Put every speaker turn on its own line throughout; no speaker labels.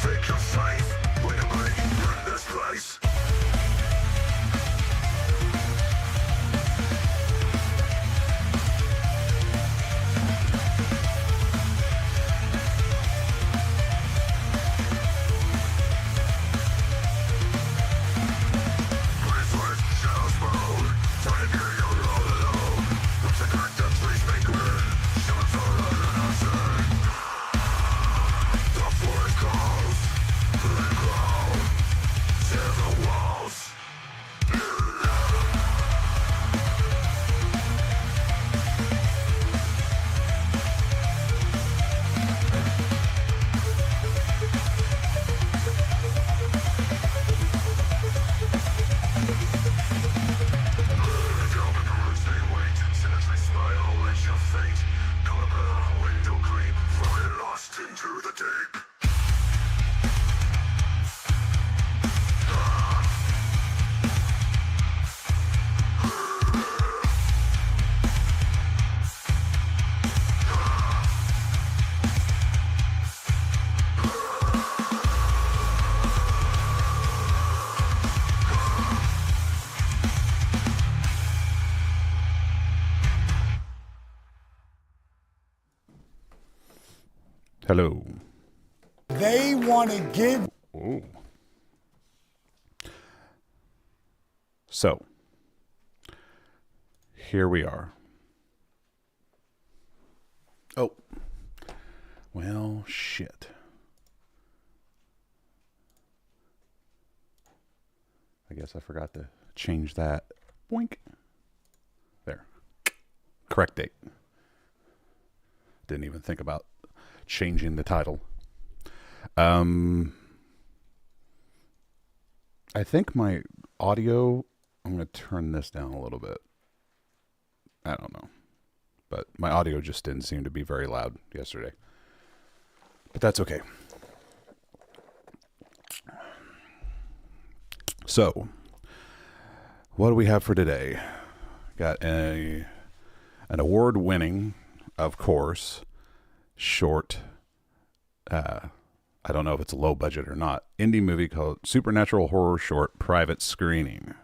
Take your faith, wait a minute, burn this place.
Hello.
They want to give.
Ooh. So, here we are. Oh. Well, shit. I guess I forgot to change that. Boink. There. Correct date. Didn't even think about changing the title. I think my audio, I'm going to turn this down a little bit. I don't know. But my audio just didn't seem to be very loud yesterday. But that's okay. So, what do we have for today? Got an award-winning, of course, short, I don't know if it's low budget or not, indie movie called Supernatural Horror Short Private Screening.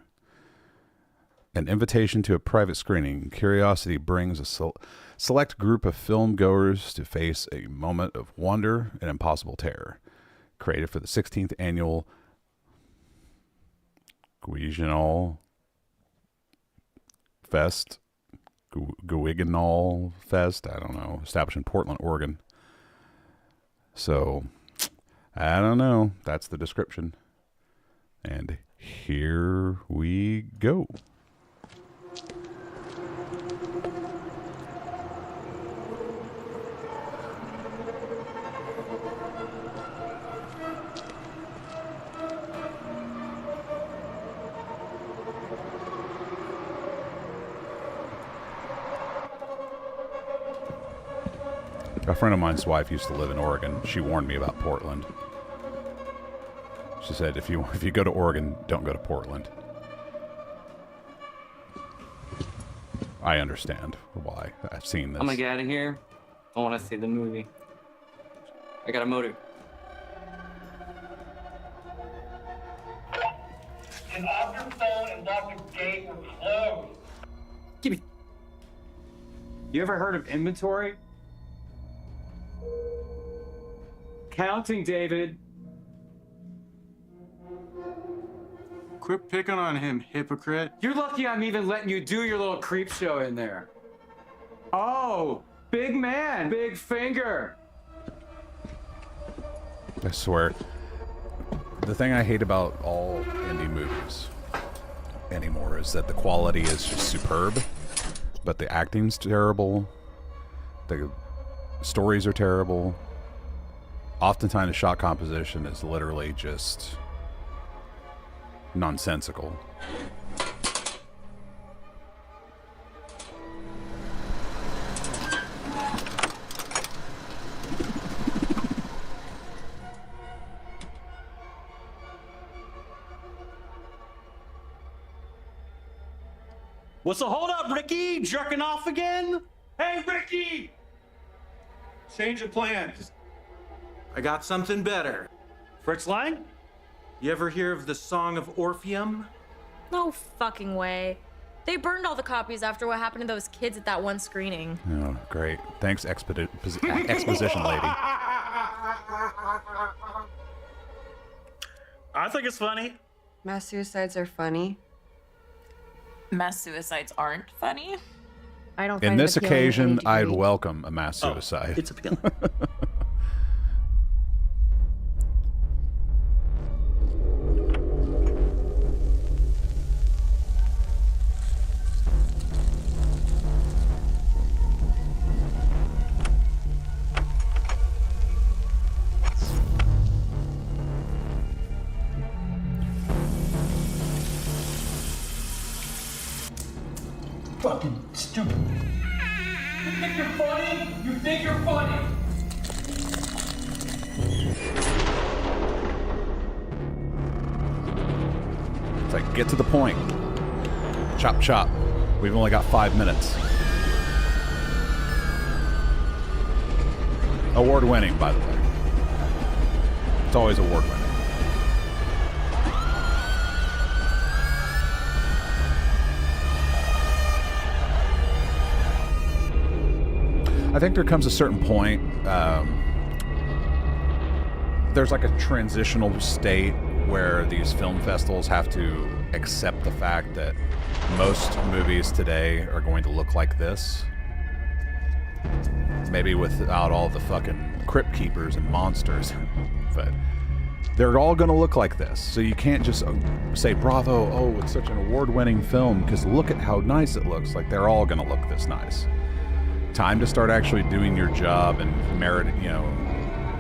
An invitation to a private screening, Curiosity brings a select group of film goers to face a moment of wonder and impossible terror. Created for the 16th annual Guignol Fest, Guignol Fest, I don't know, established in Portland, Oregon. So, I don't know. That's the description. And here we go. A friend of mine's wife used to live in Oregon. She warned me about Portland. She said, if you go to Oregon, don't go to Portland. I understand why. I've seen this.
I'm gonna get out of here. I want to see the movie. I got a motor.
Get off your phone and lock the gate. We're closed.
Give me. You ever heard of inventory? Counting, David.
Quit picking on him, hypocrite.
You're lucky I'm even letting you do your little creep show in there. Oh, big man, big finger.
I swear. The thing I hate about all indie movies anymore is that the quality is just superb, but the acting's terrible, the stories are terrible. Oftentimes the shot composition is literally just nonsensical.
What's the hold up, Ricky? Jerking off again? Hey, Ricky! Change of plans. I got something better. Fritz Lang?
You ever hear of the Song of Orpheum?
No fucking way. They burned all the copies after what happened to those kids at that one screening.
Oh, great. Thanks, exposition lady.
I think it's funny.
Mass suicides are funny.
Mass suicides aren't funny.
I don't
In
find it
this
appealing in
occasion,
any
I'd
degree.
welcome a mass suicide.
It's appealing.
Fucking stupid. You think you're funny? You think you're funny?
It's like, get to the point. Chop, chop. We've only got 5 minutes. Award-winning, by the way. It's always award-winning. I think there comes a certain point, there's like a transitional state where these film festivals have to accept the fact that most movies today are going to look like this. Maybe without all the fucking crypt keepers and monsters, but they're all going to look like this. So you can't just say, bravo, oh, it's such an award-winning film, because look at how nice it looks. Like, they're all going to look this nice. Time to start actually doing your job and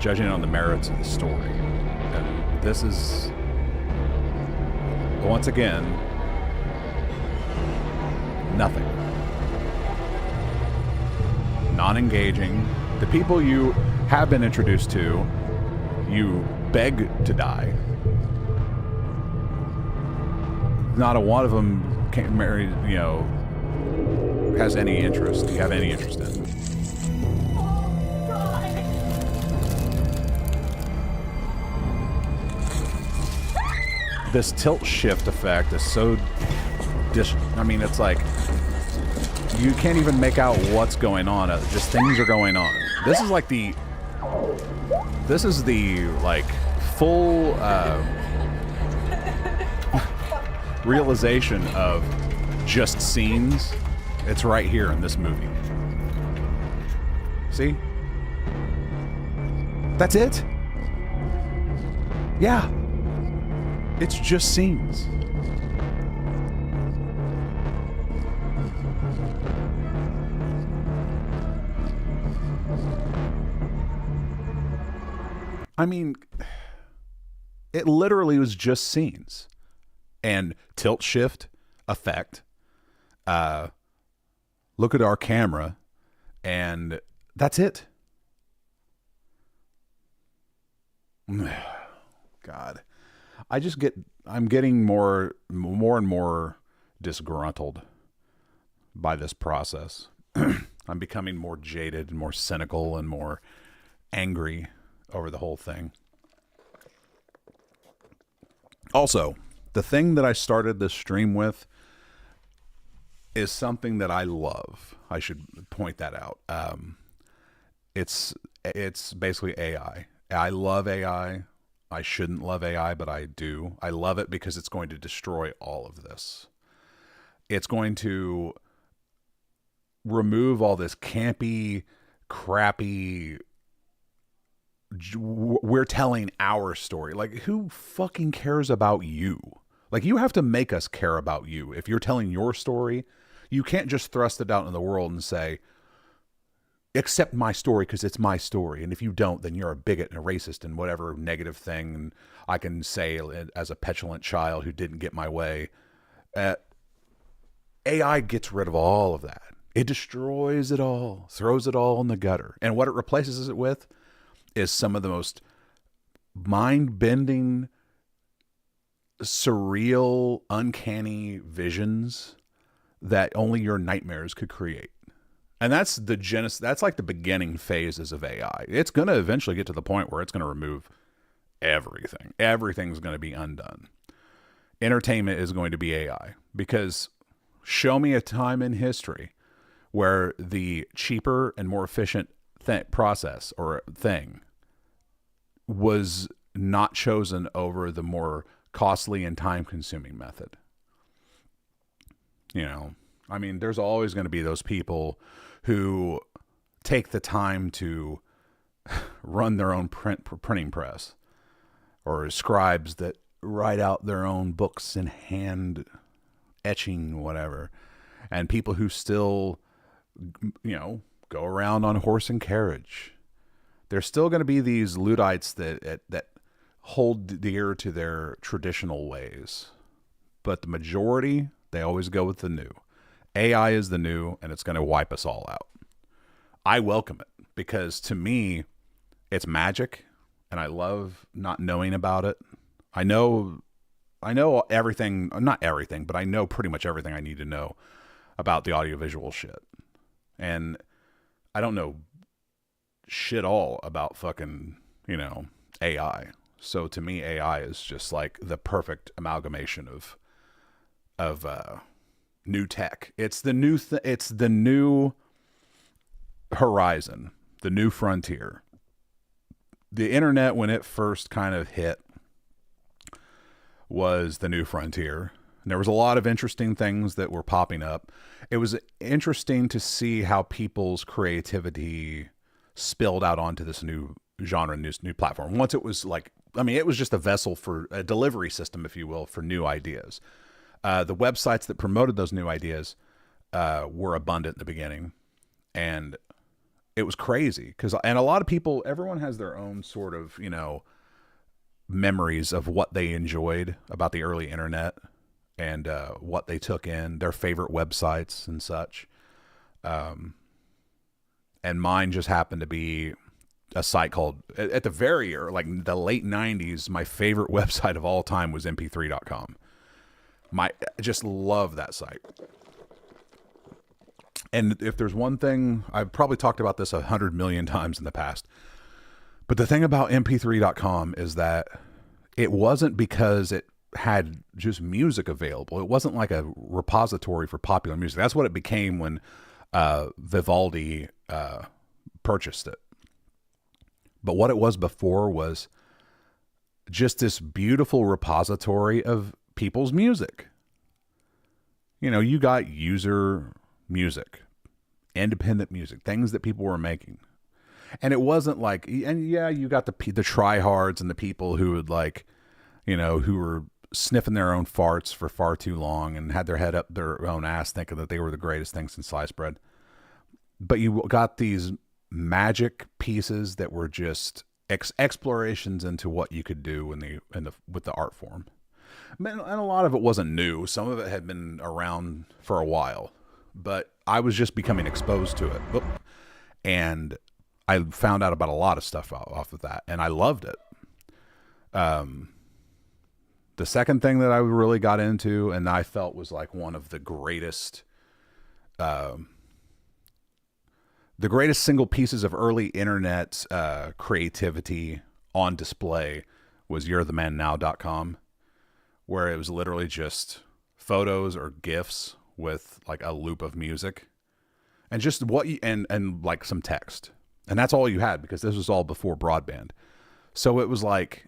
judging on the merits of the story. And this is, once again, nothing. Non-engaging. The people you have been introduced to, you beg to die. Not a one of them can't marry, has any interest. Do you have any interest in? This tilt shift effect is so it's like you can't even make out what's going on. Just things are going on. This is the like full realization of just scenes. It's right here in this movie. See? That's it? Yeah. It's just scenes. I mean, it literally was just scenes. And tilt shift effect. Look at our camera, and that's it. God. I'm getting more and more disgruntled by this process. I'm becoming more jaded and more cynical and more angry over the whole thing. Also, the thing that I started this stream with is something that I love. I should point that out. It's basically AI. I love AI. I shouldn't love AI, but I do. I love it because it's going to destroy all of this. It's going to remove all this campy, crappy, we're telling our story. Like, who fucking cares about you? Like, you have to make us care about you. If you're telling your story, you can't just thrust it out in the world and say, accept my story because it's my story. And if you don't, then you're a bigot and a racist and whatever negative thing I can say as a petulant child who didn't get my way. AI gets rid of all of that. It destroys it all, throws it all in the gutter. And what it replaces it with is some of the most mind-bending, surreal, uncanny visions that only your nightmares could create. And that's that's like the beginning phases of AI. It's going to eventually get to the point where it's going to remove everything. Everything's going to be undone. Entertainment is going to be AI, because show me a time in history where the cheaper and more efficient process or thing was not chosen over the more costly and time-consuming method. You know, I mean, there's always going to be those people who take the time to run their own printing press, or scribes that write out their own books in hand etching, whatever, and people who still, you know, go around on horse and carriage. There's still going to be these Luddites that hold dear to their traditional ways, but the majority, they always go with the new. AI is the new, and it's going to wipe us all out. I welcome it, because to me, it's magic, and I love not knowing about it. I know everything, not everything, but I know pretty much everything I need to know about the audiovisual shit. And I don't know shit all about fucking, you know, AI. So to me, AI is just like the perfect amalgamation of new tech. It's the new it's the new horizon, the new frontier. The internet, when it first kind of hit, was the new frontier. And there was a lot of interesting things that were popping up. It was interesting to see how people's creativity spilled out onto this new genre, new platform. Once it was like, I mean, it was just a vessel for a delivery system, if you will, for new ideas. The websites that promoted those new ideas were abundant in the beginning, and it was crazy and a lot of people, everyone has their own sort of, you know, memories of what they enjoyed about the early internet and what they took in, their favorite websites and such. And mine just happened to be a site called, at the very, like the late 90s, my favorite website of all time was mp3.com. I just love that site. And if there's one thing, I've probably talked about this 100 million times in the past, but the thing about mp3.com is that it wasn't because it had just music available. It wasn't like a repository for popular music. That's what it became when Vivaldi purchased it. But what it was before was just this beautiful repository of people's music. You know, you got user music, independent music, things that people were making. And it wasn't like, and yeah, you got the tryhards and the people who would, like, you know, who were sniffing their own farts for far too long and had their head up their own ass thinking that they were the greatest thing since sliced bread. But you got these magic pieces that were just explorations into what you could do with the art form. And a lot of it wasn't new. Some of it had been around for a while, but I was just becoming exposed to it. And I found out about a lot of stuff off of that, and I loved it. The second thing that I really got into and I felt was like one of the greatest single pieces of early internet creativity on display was you'rethemannow.com, where it was literally just photos or GIFs with like a loop of music and just and like some text. And that's all you had, because this was all before broadband. So it was like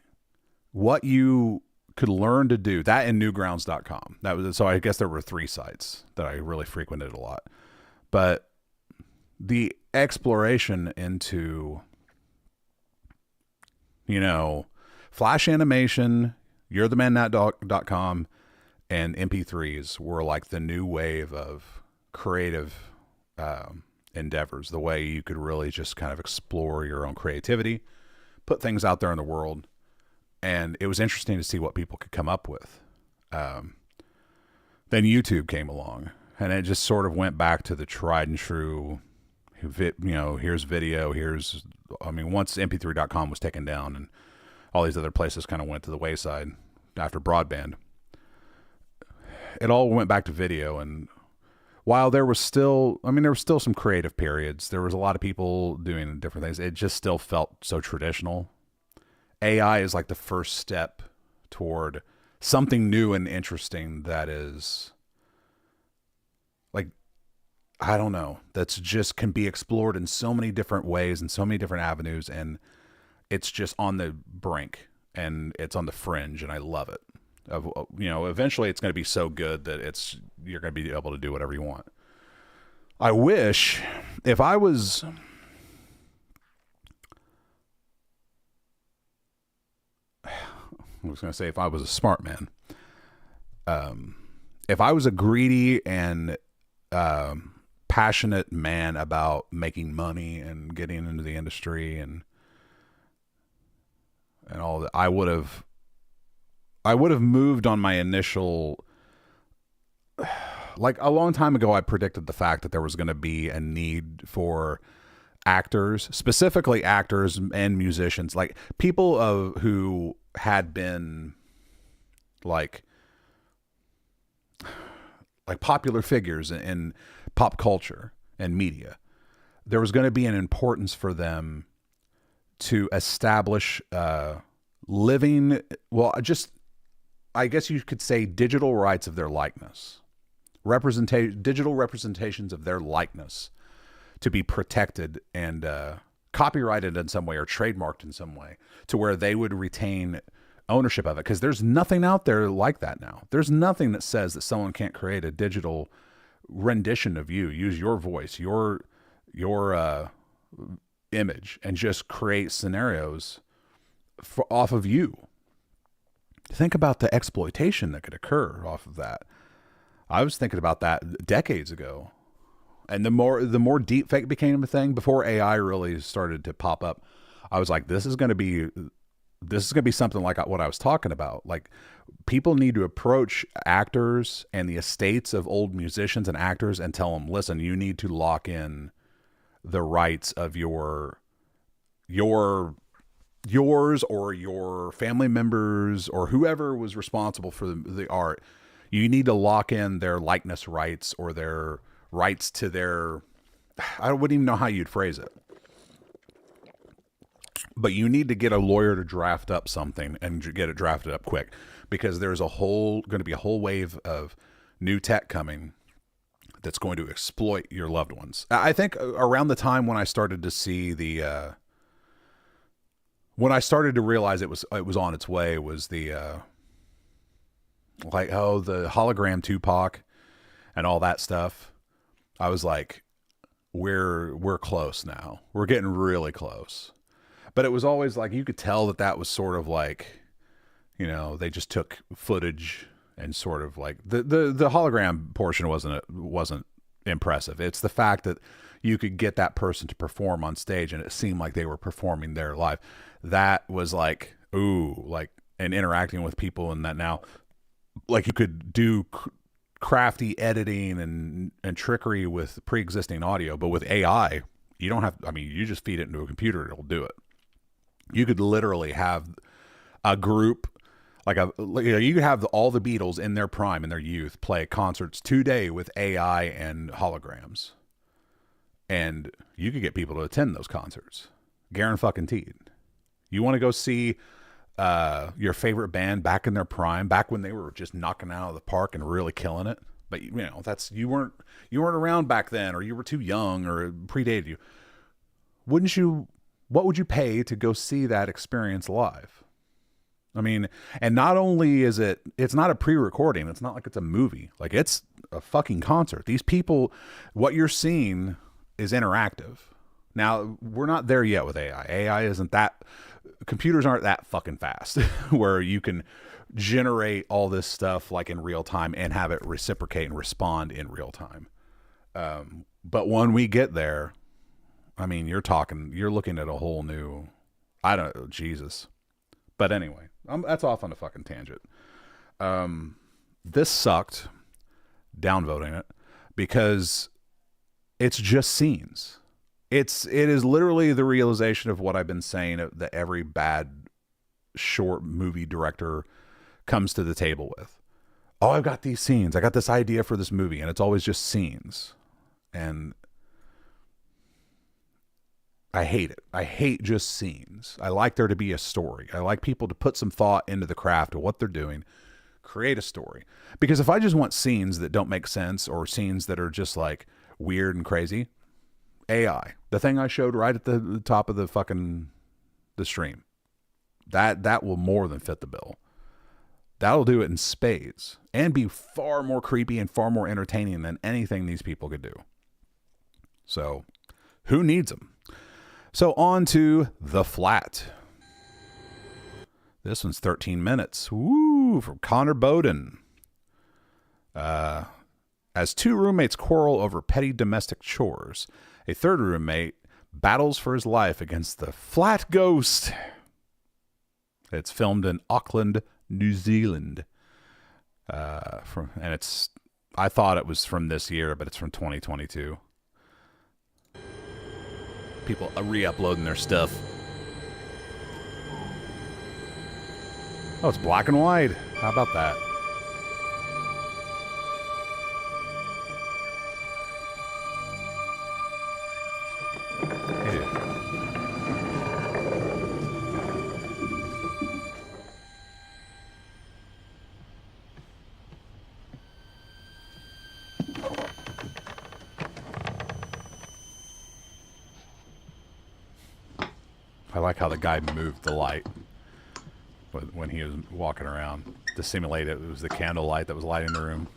what you could learn to do, that and newgrounds.com. So I guess there were 3 sites that I really frequented a lot. But the exploration into, you know, Flash animation, you'rethemannow.com, and MP3s were like the new wave of creative endeavors, the way you could really just kind of explore your own creativity, put things out there in the world. And it was interesting to see what people could come up with. Then YouTube came along, and it just sort of went back to the tried and true, you know, here's video, once mp3.com was taken down and all these other places kind of went to the wayside after broadband, it all went back to video. And while there was still some creative periods, there was a lot of people doing different things. It just still felt so traditional. AI is like the first step toward something new and interesting that is like, I don't know, that's just can be explored in so many different ways and so many different avenues, and it's just on the brink and it's on the fringe, and I love it. Eventually it's going to be so good that you're going to be able to do whatever you want. I wish if I was going to say if I was a smart man, if I was a greedy and passionate man about making money and getting into the industry and all that, I would have moved on my initial, like a long time ago, I predicted the fact that there was going to be a need for actors, specifically actors and musicians, like people who had been like popular figures in pop culture and media. There was going to be an importance for them to establish living, I guess you could say digital rights of their likeness, digital representations of their likeness to be protected and copyrighted in some way or trademarked in some way to where they would retain ownership of it. Because there's nothing out there like that now. There's nothing that says that someone can't create a digital rendition of you, use your voice, your image, and just create scenarios off of you. Think about the exploitation that could occur off of that. I was thinking about that decades ago. And the more deep fake became a thing, before AI really started to pop up, I was like, this is going to be something like what I was talking about. Like, people need to approach actors and the estates of old musicians and actors and tell them, listen, you need to lock in the rights of yours or your family members or whoever was responsible for the art. You need to lock in their likeness rights or their rights to their, I wouldn't even know how you'd phrase it, but you need to get a lawyer to draft up something and get it drafted up quick, because there's going to be a whole wave of new tech coming that's going to exploit your loved ones. I think around the time when I started to see when I started to realize it was on its way, was the the hologram Tupac and all that stuff. I was like, we're close now. We're getting really close. But it was always like, you could tell that was sort of like, they just took footage and sort of like the hologram portion wasn't impressive. It's the fact that you could get that person to perform on stage and it seemed like they were performing there live. That was like, ooh, like, and interacting with people, and that now, like, you could do crafty editing and trickery with pre-existing audio, but with AI, you don't have, you just feed it into a computer, it'll do it. You could literally have a group, you could have all the Beatles in their prime, in their youth, play concerts today with AI and holograms. And you could get people to attend those concerts. Guaranteed. You want to go see your favorite band back in their prime, back when they were just knocking out of the park and really killing it. But you weren't around back then, or you were too young, or it predated you. What would you pay to go see that experience live? And not only is it's not a pre-recording. It's not like it's a movie. Like, it's a fucking concert. These people, what you're seeing is interactive. Now, we're not there yet with AI. AI isn't that, computers aren't that fucking fast where you can generate all this stuff like in real time and have it reciprocate and respond in real time. But when we get there, you're looking at a whole new, I don't know, Jesus. But anyway, that's off on a fucking tangent. This sucked, downvoting it, because it's just scenes. It is literally the realization of what I've been saying, that every bad short movie director comes to the table with. Oh, I've got these scenes. I got this idea for this movie, and it's always just scenes. And I hate it. I hate just scenes. I like there to be a story. I like people to put some thought into the craft of what they're doing, create a story. Because if I just want scenes that don't make sense or scenes that are just like weird and crazy, AI, the thing I showed right at the top of the stream, that will more than fit the bill. That'll do it in spades and be far more creepy and far more entertaining than anything these people could do. So, who needs them? So on to The Flat. This one's 13 minutes. Woo, from Connor Bowden. As two roommates quarrel over petty domestic chores, a third roommate battles for his life against the flat ghost. It's filmed in Auckland, New Zealand. I thought it was from this year, but it's from 2022. People re-uploading their stuff. Oh, it's black and white. How about that? Hey. I like how the guy moved the light when he was walking around to simulate it was the candle light that was lighting the room.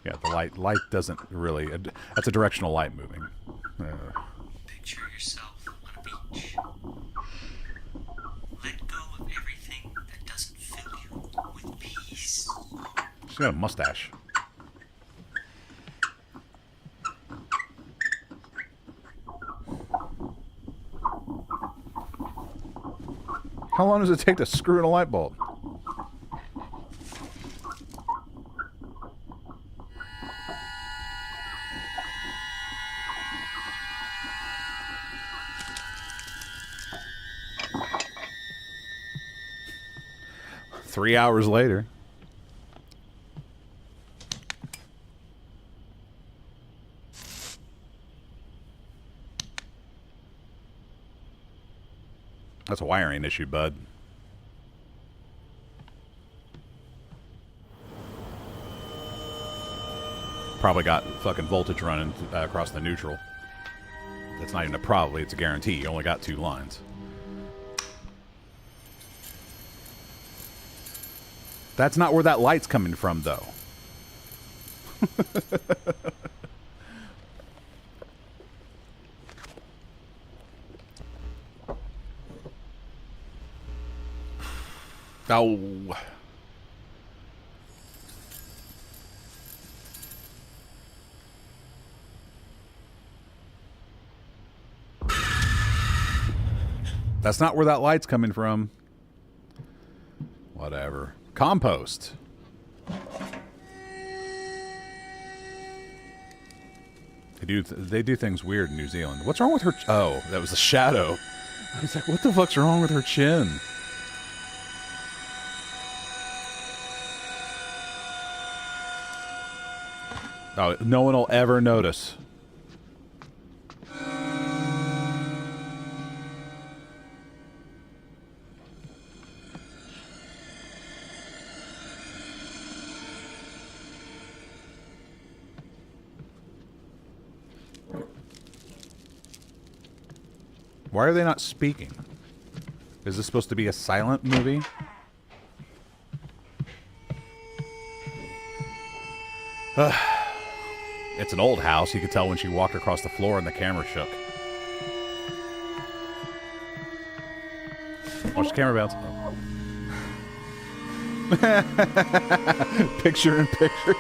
Yeah, the light doesn't really... That's a directional light moving.
Picture yourself on a beach. Let go of everything that doesn't fill you with peace.
She's got a mustache. How long does it take to screw in a light bulb? Three hours later. That's a wiring issue, bud. Probably got fucking voltage running across the neutral. That's not even a probably, it's a guarantee. You only got 2 lines. That's not where that light's coming from, though. Oh. That's not where that light's coming from. Whatever. Compost. They do things weird in New Zealand. What's wrong with her? Oh, that was a shadow. I was like, what the fuck's wrong with her chin? Oh, no one will ever notice. Why are they not speaking? Is this supposed to be a silent movie? It's an old house. You could tell when she walked across the floor and the camera shook. Watch the camera bounce. Oh. Picture in picture.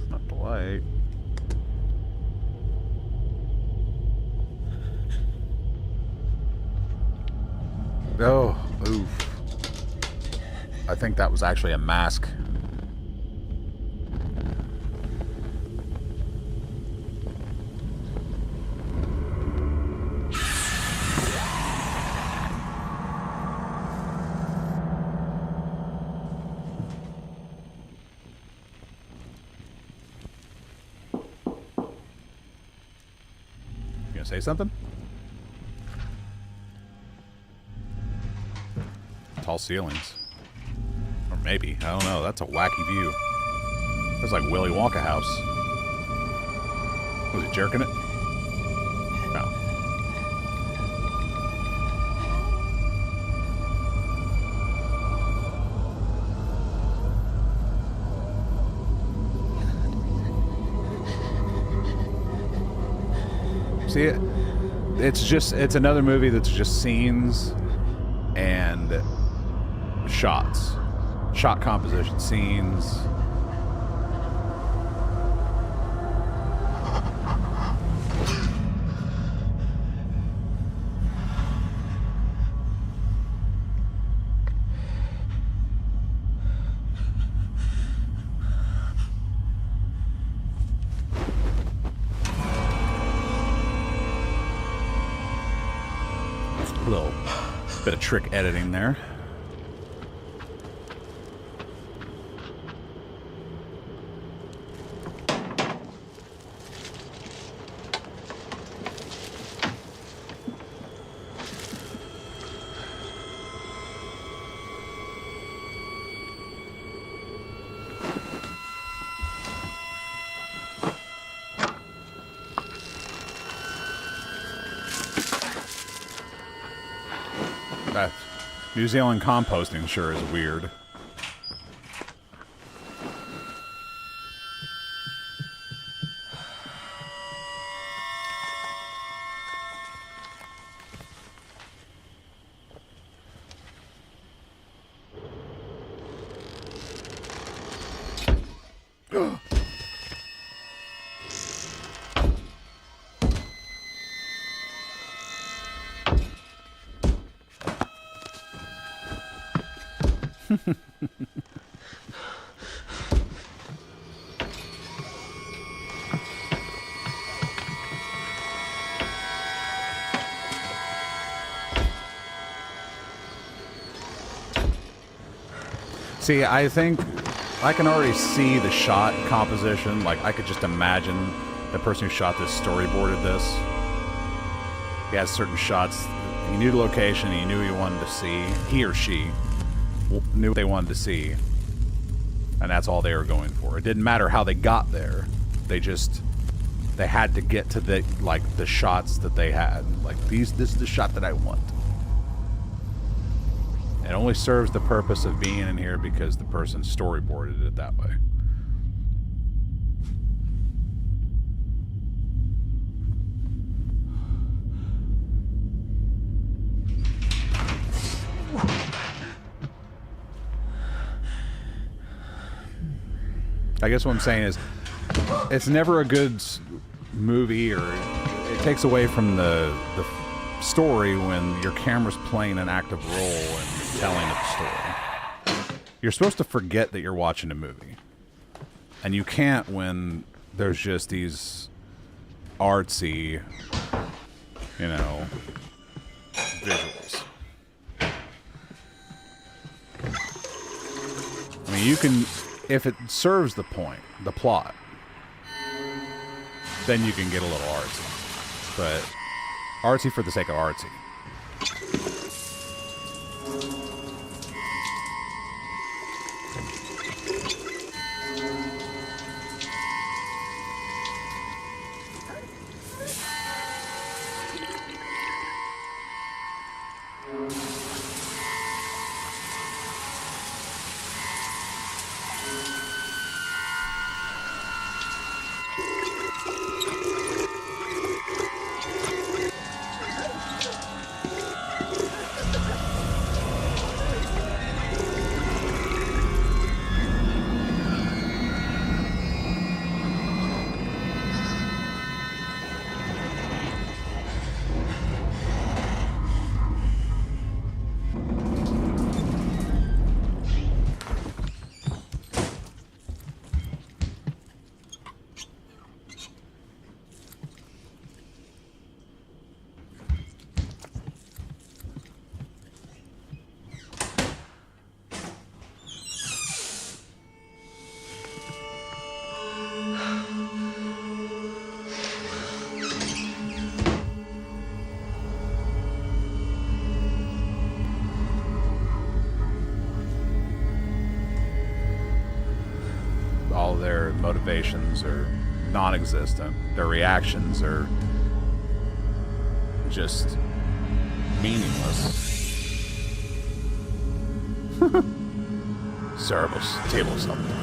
Not the light. Oh, oof. I think that was actually a mask. gonna say something? Tall ceilings. Or maybe. I don't know. That's a wacky view. That's like Willy Wonka house. Was he jerking it? No. See it? It's another movie that's just scenes and shots. Shot composition, scenes. A little bit of trick editing there. That New Zealand composting sure is weird. See, I think I can already see the shot composition. Like, I could just imagine the person who shot this storyboarded this. He has certain shots. He knew the location. He knew he wanted to see. He or she knew what they wanted to see. And that's all they were going for. It didn't matter how they got there. They had to get to the, like, the shots that they had. Like, this is the shot that I want. It only serves the purpose of being in here because the person storyboarded it that way. I guess what I'm saying is, it's never a good movie, or it takes away from the story when your camera's playing an active role and telling the story. You're supposed to forget that you're watching a movie. And you can't when there's just these artsy, you know, visuals. I mean, you can, if it serves the point, the plot, then you can get a little artsy. But artsy for the sake of artsy. motivations are non-existent. Their reactions are just meaningless. Cerebus, table something.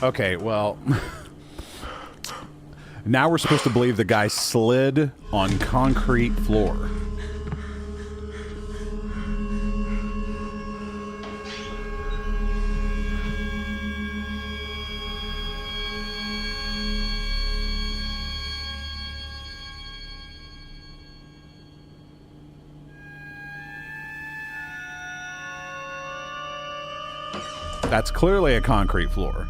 Okay, well, now we're supposed to believe the guy slid on concrete floor. That's clearly a concrete floor.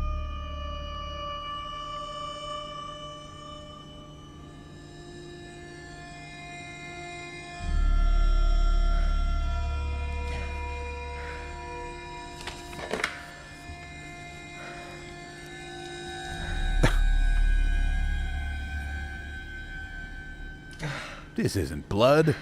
This isn't blood.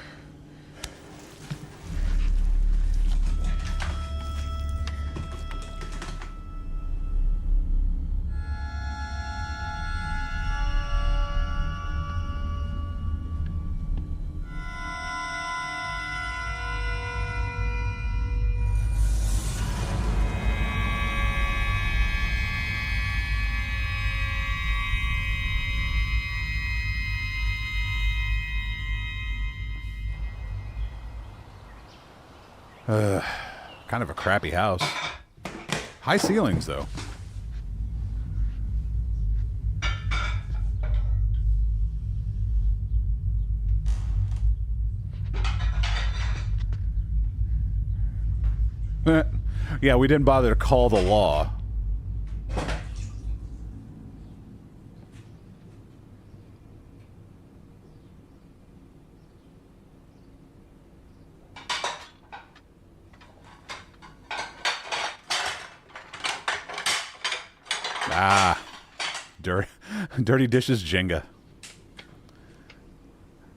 Kind of a crappy house. High ceilings, though. Yeah, we didn't bother to call the law. Ah, dirty dishes Jenga.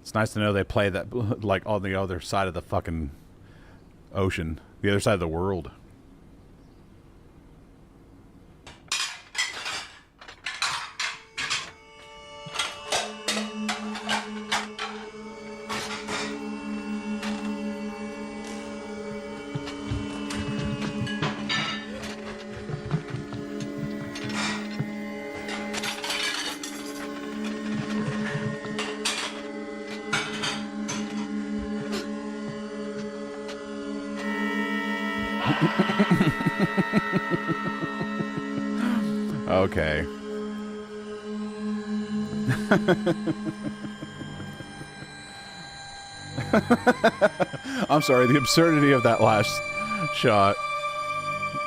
It's nice to know they play that like on the other side of the fucking ocean, the other side of the world. Okay. I'm sorry, the absurdity of that last shot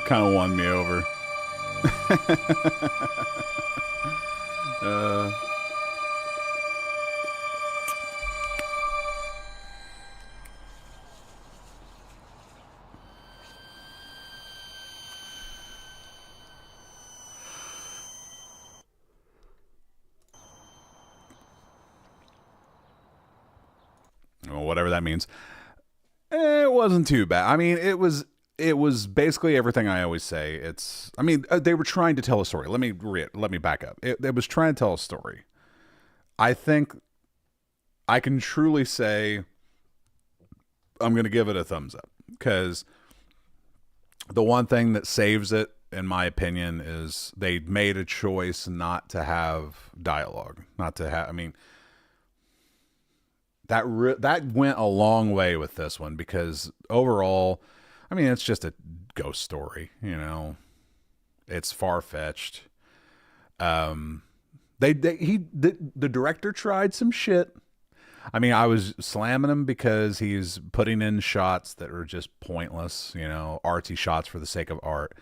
kind of won me over. Whatever that means. It wasn't too bad. I mean, it was basically everything I always say. They were trying to tell a story. Let me back up. It was trying to tell a story. I think I can truly say I'm going to give it a thumbs up, because the one thing that saves it, in my opinion, is they made a choice not to have dialogue, not to have, that went a long way with this one, because overall, it's just a ghost story, it's far-fetched. The director tried some shit. I was slamming him because he's putting in shots that are just pointless, artsy shots for the sake of art.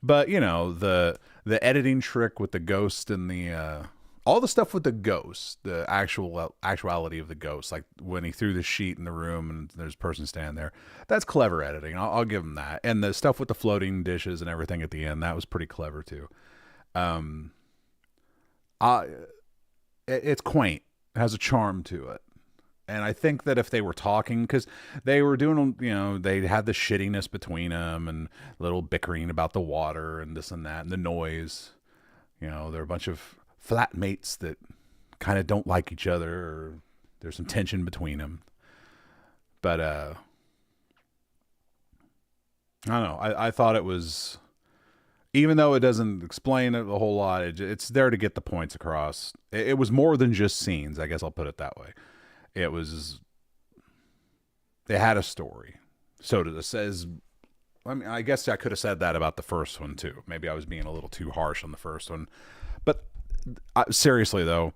But, the editing trick with the ghost and the all the stuff with the ghost, the actuality of the ghost, like when he threw the sheet in the room and there's a person standing there, that's clever editing. I'll give him that. And the stuff with the floating dishes and everything at the end, that was pretty clever too. It's quaint. It has a charm to it. And I think that if they were talking, because they were doing, you know, they had the shittiness between them and a little bickering about the water and this and that and the noise. You know, they're a bunch of flatmates that kind of don't like each other, or there's some tension between them. But I don't know. I thought it was, even though it doesn't explain it a whole lot, it's there to get the points across. It was more than just scenes. I guess I'll put it that way. It had a story. So it says, I mean, I guess I could have said that about the first one too. Maybe I was being a little too harsh on the first one. But seriously though,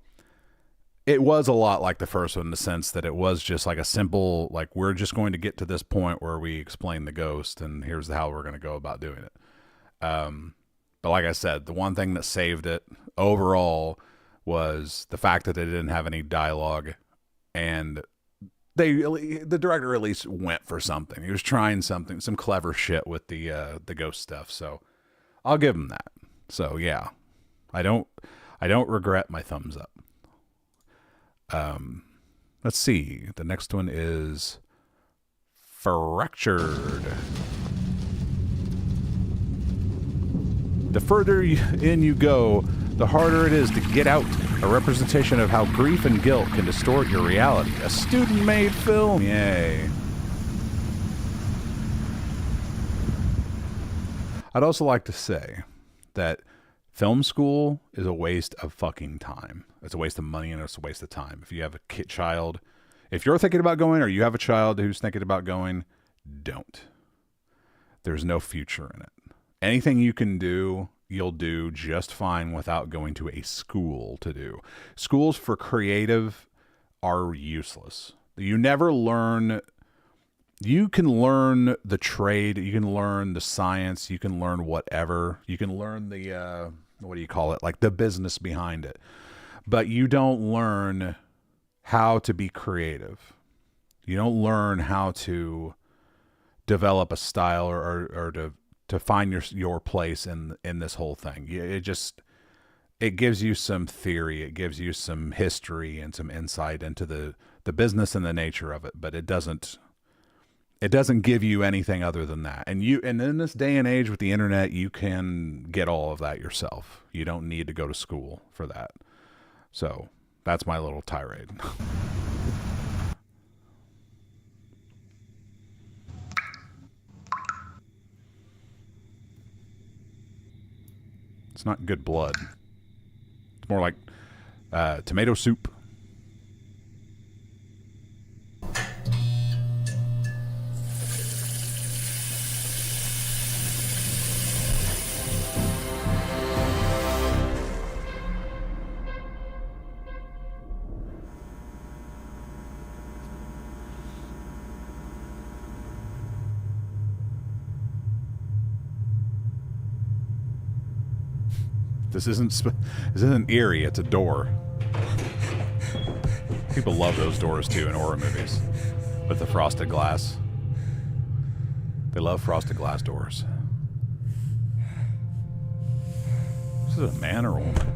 it was a lot like the first one in the sense that it was just like a simple, like, we're just going to get to this point where we explain the ghost and here's how we're going to go about doing it. But like I said, the one thing that saved it overall was the fact that they didn't have any dialogue. And the director at least went for something. He was trying something, some clever shit with the ghost stuff. So I'll give him that. So yeah, I don't regret my thumbs up. Let's see. The next one is Fractured. The further in you go, the harder it is to get out. A representation of how grief and guilt can distort your reality. A student-made film. Yay. I'd also like to say that film school is a waste of fucking time. It's a waste of money and it's a waste of time. If you have a child, if you're thinking about going or you have a child who's thinking about going, don't. There's no future in it. Anything you can do, you'll do just fine without going to a school to do. Schools for creative are useless. You never learn. You can learn the trade. You can learn the science. You can learn whatever. You can learn the, what do you call it? Like the business behind it. But you don't learn how to be creative. You don't learn how to develop a style or to find your place in this whole thing. It gives you some theory, it gives you some history and some insight into the business and the nature of it, but it doesn't give you anything other than that. And in this day and age with the internet, you can get all of that yourself. You don't need to go to school for that. So that's my little tirade. It's not good blood. It's more like tomato soup. This isn't eerie, it's a door. People love those doors too in horror movies. With the frosted glass. They love frosted glass doors. This is a man or a woman?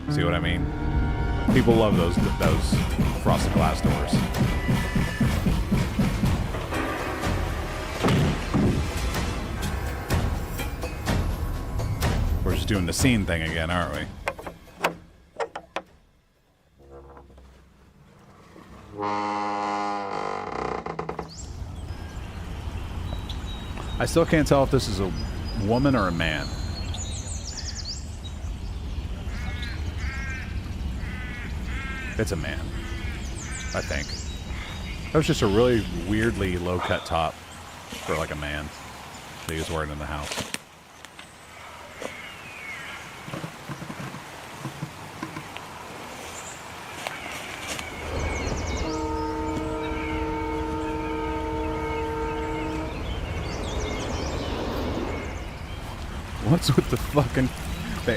See what I mean? People love those frosted glass doors. We're just doing the scene thing again, aren't we? I still can't tell if this is a woman or a man. It's a man, I think. That was just a really weirdly low-cut top for like a man that he was wearing in the house. What's with the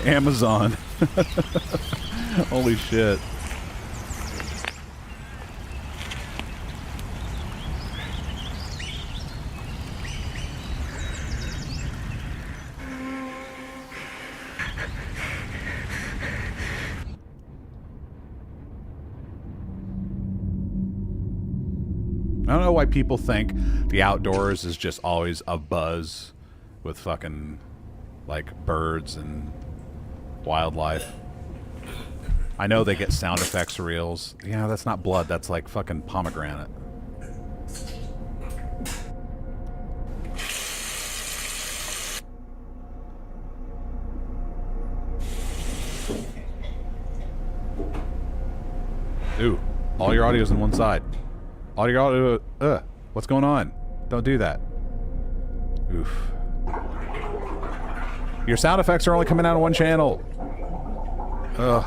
Amazon? Holy shit. I don't know why people think the outdoors is just always a buzz with fucking like birds and wildlife. I know they get sound effects reels. Yeah, that's not blood. That's like fucking pomegranate. Ooh, all your audio's on one side. All your audio, what's going on? Don't do that. Oof. Your sound effects are only coming out on one channel. Ugh.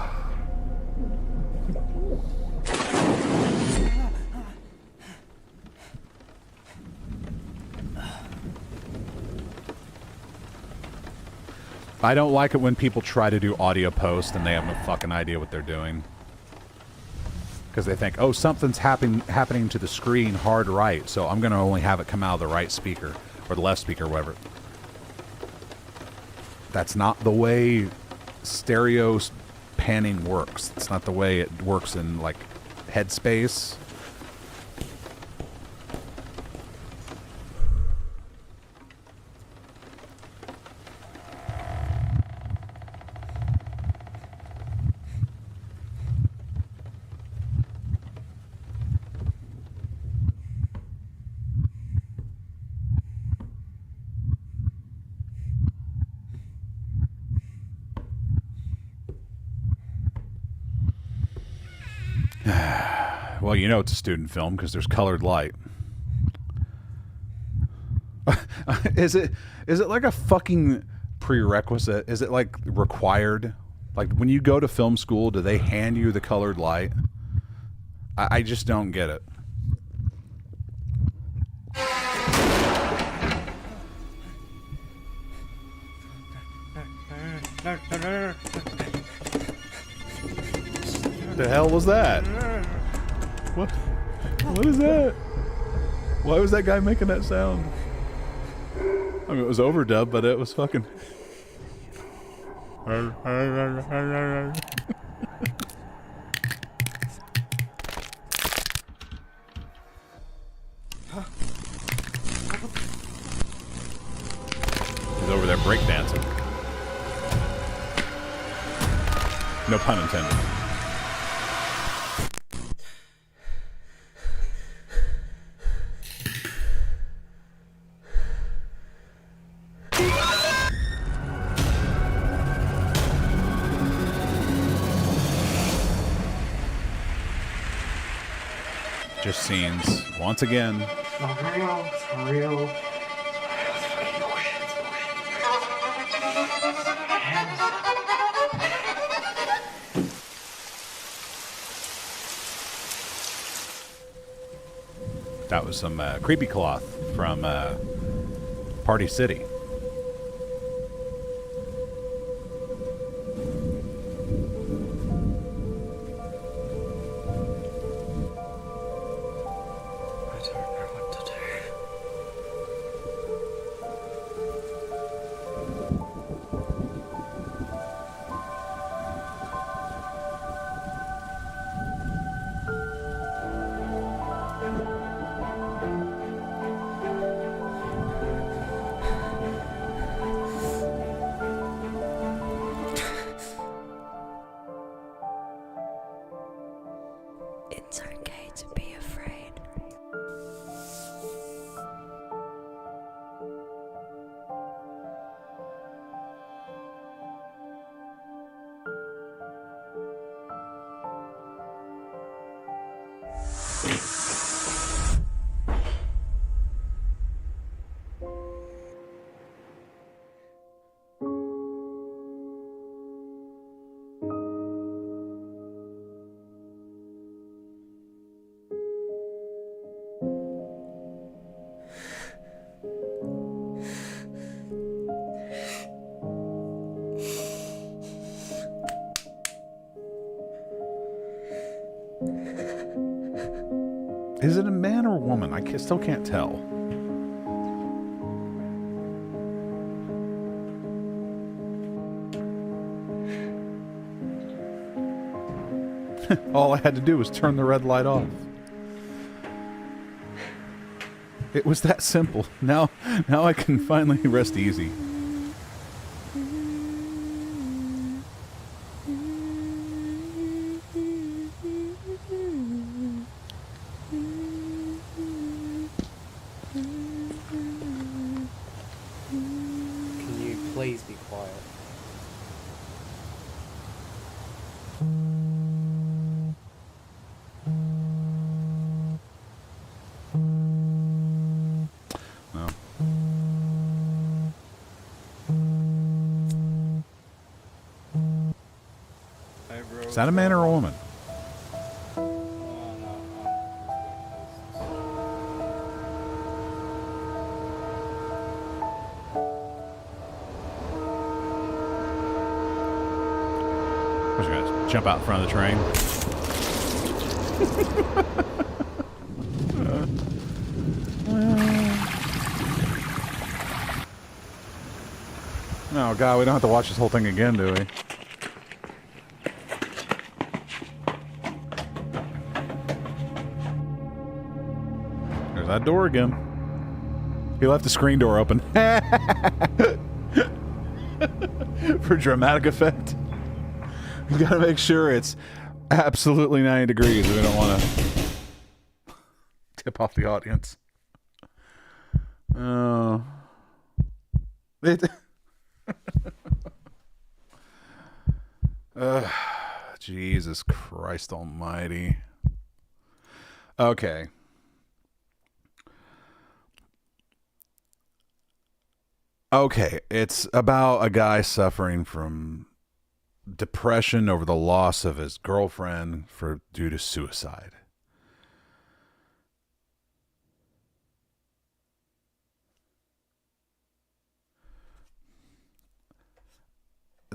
I don't like it when people try to do audio post and they have no fucking idea what they're doing. Because they think, oh, something's happening to the screen hard right, so I'm going to only have it come out of the right speaker, or the left speaker, whatever. That's not the way stereo panning works. It's not the way it works in, like, headspace. Well, you know it's a student film because there's colored light. Is it like a fucking prerequisite? Is it like required? Like when you go to film school, do they hand you the colored light? I just don't get it. The hell was that? What? What is that? Why was that guy making that sound? I mean, it was overdubbed, but it was fucking... He's over there breakdancing. No pun intended. Just scenes once again.
For real.
That was some creepy cloth from Party City. Is it a man or a woman? I still can't tell. All I had to do was turn the red light off. It was that simple. Now I can finally rest easy.
Can you please be quiet?
No. Is that a man or a woman? What's you guys jump out in front of the train? Oh god, we don't have to watch this whole thing again, do we? There's that door again. He left the screen door open. For dramatic effect. We gotta make sure it's absolutely 90 degrees. We don't want to tip off the audience. Oh. Jesus Christ almighty. Okay. Okay, it's about a guy suffering from depression over the loss of his girlfriend due to suicide.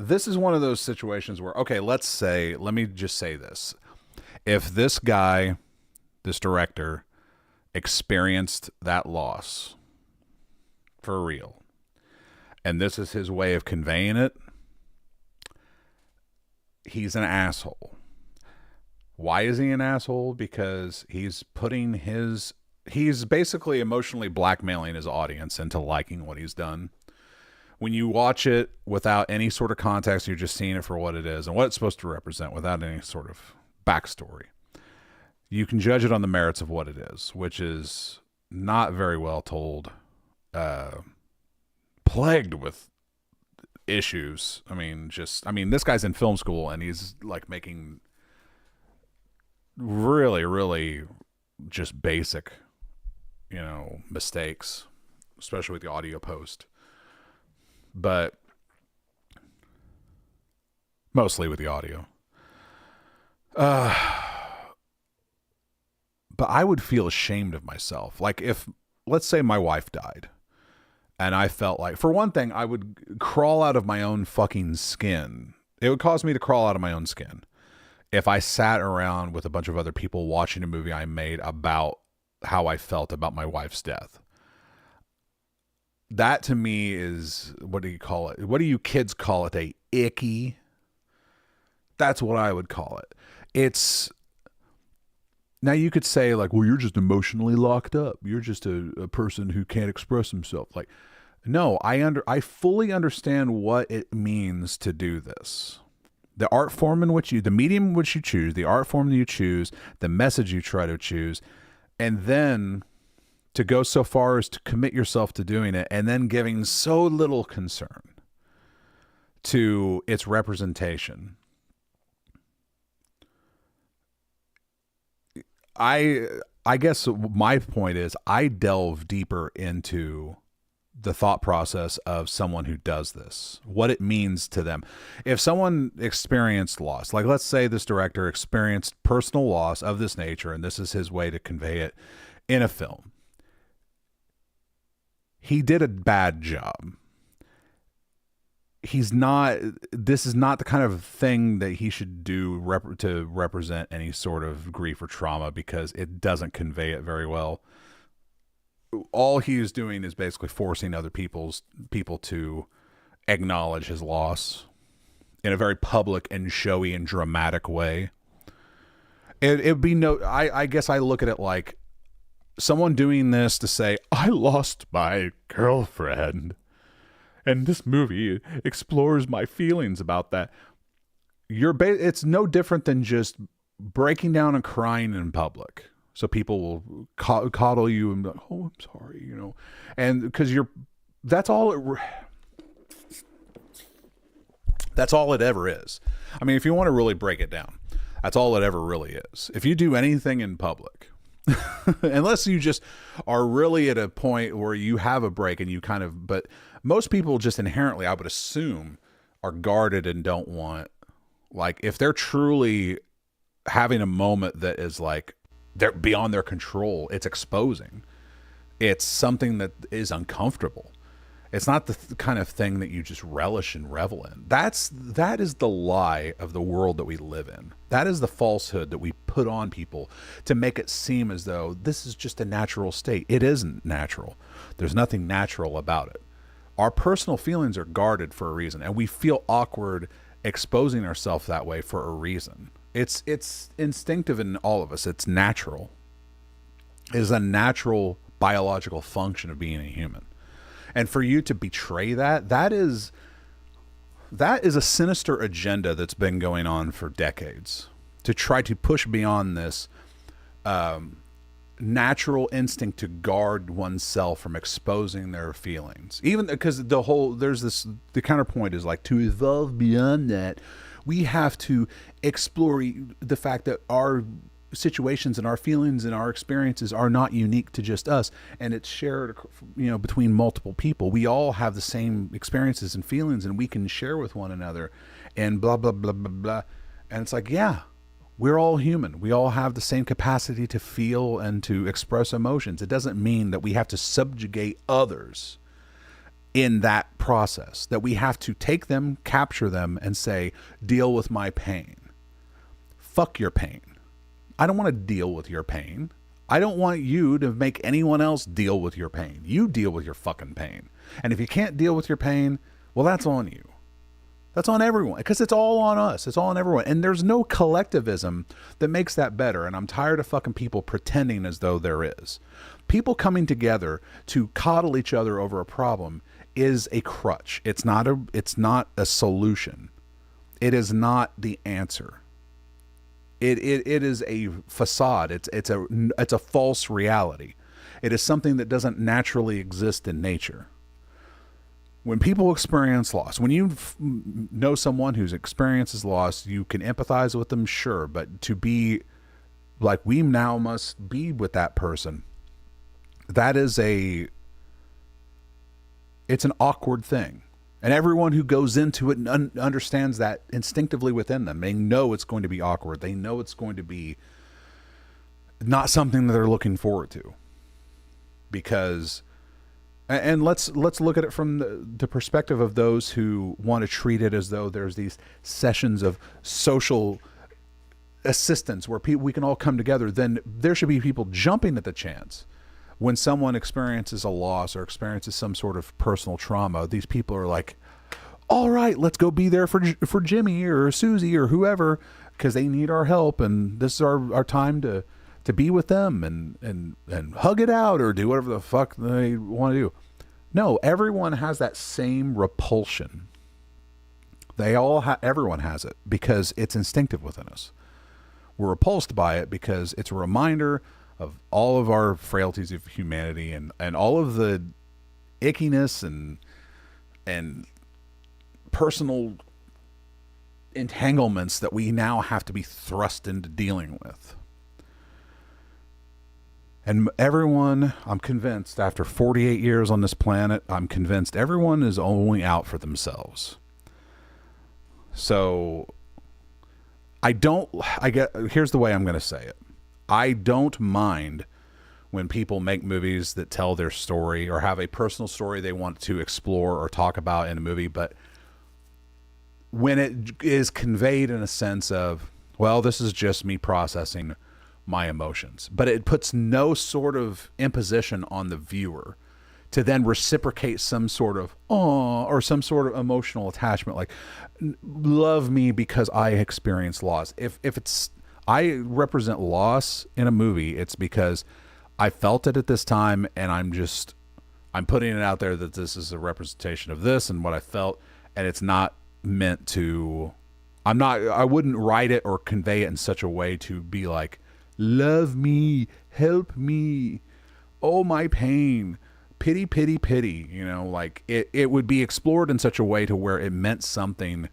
This is one of those situations where, okay, let me just say this. If this guy, this director, experienced that loss for real, and this is his way of conveying it, he's an asshole. Why is he an asshole? Because he's basically emotionally blackmailing his audience into liking what he's done. When you watch it without any sort of context, you're just seeing it for what it is and what it's supposed to represent without any sort of backstory. You can judge it on the merits of what it is, which is not very well told, plagued with issues. I mean, this guy's in film school and he's like making really, really just basic, mistakes, especially with the audio post. But mostly with the audio. But I would feel ashamed of myself. Like if, let's say my wife died and I felt like, for one thing, I would crawl out of my own fucking skin. It would cause me to crawl out of my own skin if I sat around with a bunch of other people watching a movie I made about how I felt about my wife's death. That to me is, what do you call it? What do you kids call it? A icky? That's what I would call it. It's, now you could say like, well, you're just emotionally locked up. You're just a person who can't express himself. Like, no, I fully understand what it means to do this. The art form in which the medium in which you choose, the art form that you choose, the message you try to choose, and then to go so far as to commit yourself to doing it and then giving so little concern to its representation. I guess my point is I delve deeper into the thought process of someone who does this, what it means to them. If someone experienced loss, like let's say this director experienced personal loss of this nature, and this is his way to convey it in a film. He did a bad job. he's not, this is not the kind of thing that he should do to represent any sort of grief or trauma, because it doesn't convey it very well. All he is doing is basically forcing other people to acknowledge his loss in a very public and showy and dramatic way. It'd be I guess I look at it like someone doing this to say, I lost my girlfriend, and this movie explores my feelings about that. It's no different than just breaking down and crying in public. So people will coddle you and be like, oh, I'm sorry, you know. And because that's all it ever is. I mean, if you want to really break it down, that's all it ever really is. If you do anything in public, unless you just are really at a point where you have a break and you kind of, but most people just inherently, I would assume, are guarded and don't want, like, if they're truly having a moment that is like, they're beyond their control, it's exposing. It's something that is uncomfortable. It's not the kind of thing that you just relish and revel in. That is the lie of the world that we live in. That is the falsehood that we put on people to make it seem as though this is just a natural state. It isn't natural. There's nothing natural about it. Our personal feelings are guarded for a reason, and we feel awkward exposing ourselves that way for a reason. It's instinctive in all of us. It's natural. It is a natural biological function of being a human. And for you to betray that is a sinister agenda that's been going on for decades, to try to push beyond this natural instinct to guard oneself from exposing their feelings. Even because the counterpoint is like, to evolve beyond that, we have to explore the fact that our situations and our feelings and our experiences are not unique to just us, and it's shared, you know, between multiple people. We all have the same experiences and feelings, and we can share with one another, and blah blah blah blah blah. And it's like, yeah, we're all human. We all have the same capacity to feel and to express emotions. It doesn't mean that we have to subjugate others in that process, that we have to take them, capture them, and say, deal with my pain. Fuck your pain. I don't want to deal with your pain. I don't want you to make anyone else deal with your pain. You deal with your fucking pain. And if you can't deal with your pain, well, that's on you. That's on everyone, because it's all on us. It's all on everyone. And there's no collectivism that makes that better. And I'm tired of fucking people pretending as though there is. People coming together to coddle each other over a problem is a crutch. It's not a solution. It is not the answer. It is a facade. It's a false reality. It is something that doesn't naturally exist in nature. When people experience loss, when you know someone whose experiences loss, you can empathize with them, sure, but to be like, we now must be with that person, it's an awkward thing. And everyone who goes into it and understands that instinctively within them, they know it's going to be awkward. They know it's going to be not something that they're looking forward to. Because, and let's look at it from the perspective of those who want to treat it as though there's these sessions of social assistance where we can all come together. Then there should be people jumping at the chance. When someone experiences a loss or experiences some sort of personal trauma, these people are like, all right, let's go be there for Jimmy or Susie or whoever, because they need our help, and this is our time to be with them and hug it out or do whatever the fuck they want to do. No, everyone has that same repulsion. Everyone has it because it's instinctive within us. We're repulsed by it because it's a reminder of all of our frailties of humanity and all of the ickiness and personal entanglements that we now have to be thrust into dealing with. And everyone, I'm convinced, after 48 years on this planet, I'm convinced everyone is only out for themselves. So here's the way I'm going to say it. I don't mind when people make movies that tell their story or have a personal story they want to explore or talk about in a movie, but when it is conveyed in a sense of, well, this is just me processing my emotions, but it puts no sort of imposition on the viewer to then reciprocate some sort of or some sort of emotional attachment, like love me because I experienced loss. If it's I represent loss in a movie, it's because I felt it at this time, and I'm putting it out there that this is a representation of this and what I felt, and it's not meant to. I wouldn't write it or convey it in such a way to be like, love me, help me, oh my pain, pity, pity, pity. You know, like it would be explored in such a way to where it meant something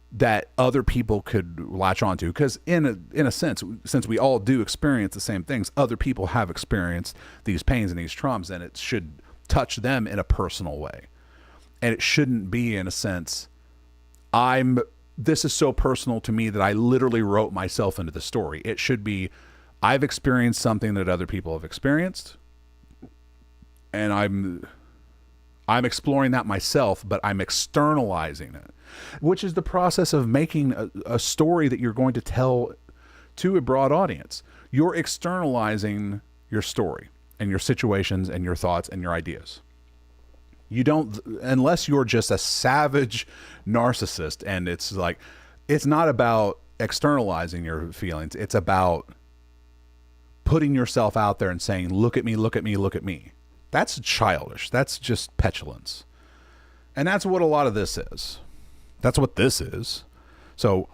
that other people could latch onto. Because in a sense, since we all do experience the same things, other people have experienced these pains and these traumas, and it should touch them in a personal way. And it shouldn't be in a sense, this is so personal to me that I literally wrote myself into the story. It should be, I've experienced something that other people have experienced, and I'm exploring that myself, but I'm externalizing it, which is the process of making a story that you're going to tell to a broad audience. You're externalizing your story and your situations and your thoughts and your ideas. You don't, unless you're just a savage narcissist, and it's like, it's not about externalizing your feelings. It's about putting yourself out there and saying, look at me, look at me, look at me. That's childish. That's just petulance. And that's what a lot of this is. That's what this is. So,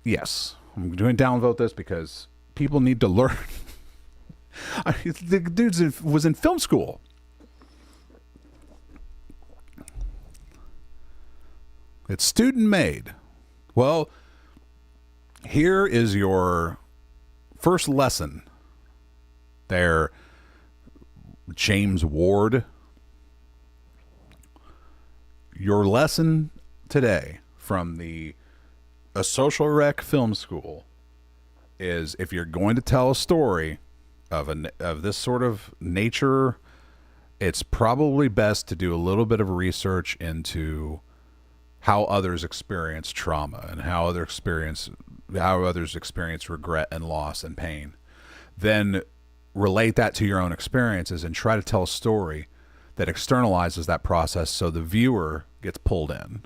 yes, I'm doing downvote this because people need to learn. The dude was in film school. It's student made. Well, here is your first lesson there, James Ward. Your lesson today from a social rec film school is, if you're going to tell a story of this sort of nature, it's probably best to do a little bit of research into how others experience trauma and how others experience regret and loss and pain. Then relate that to your own experiences and try to tell a story that externalizes that process so the viewer gets pulled in.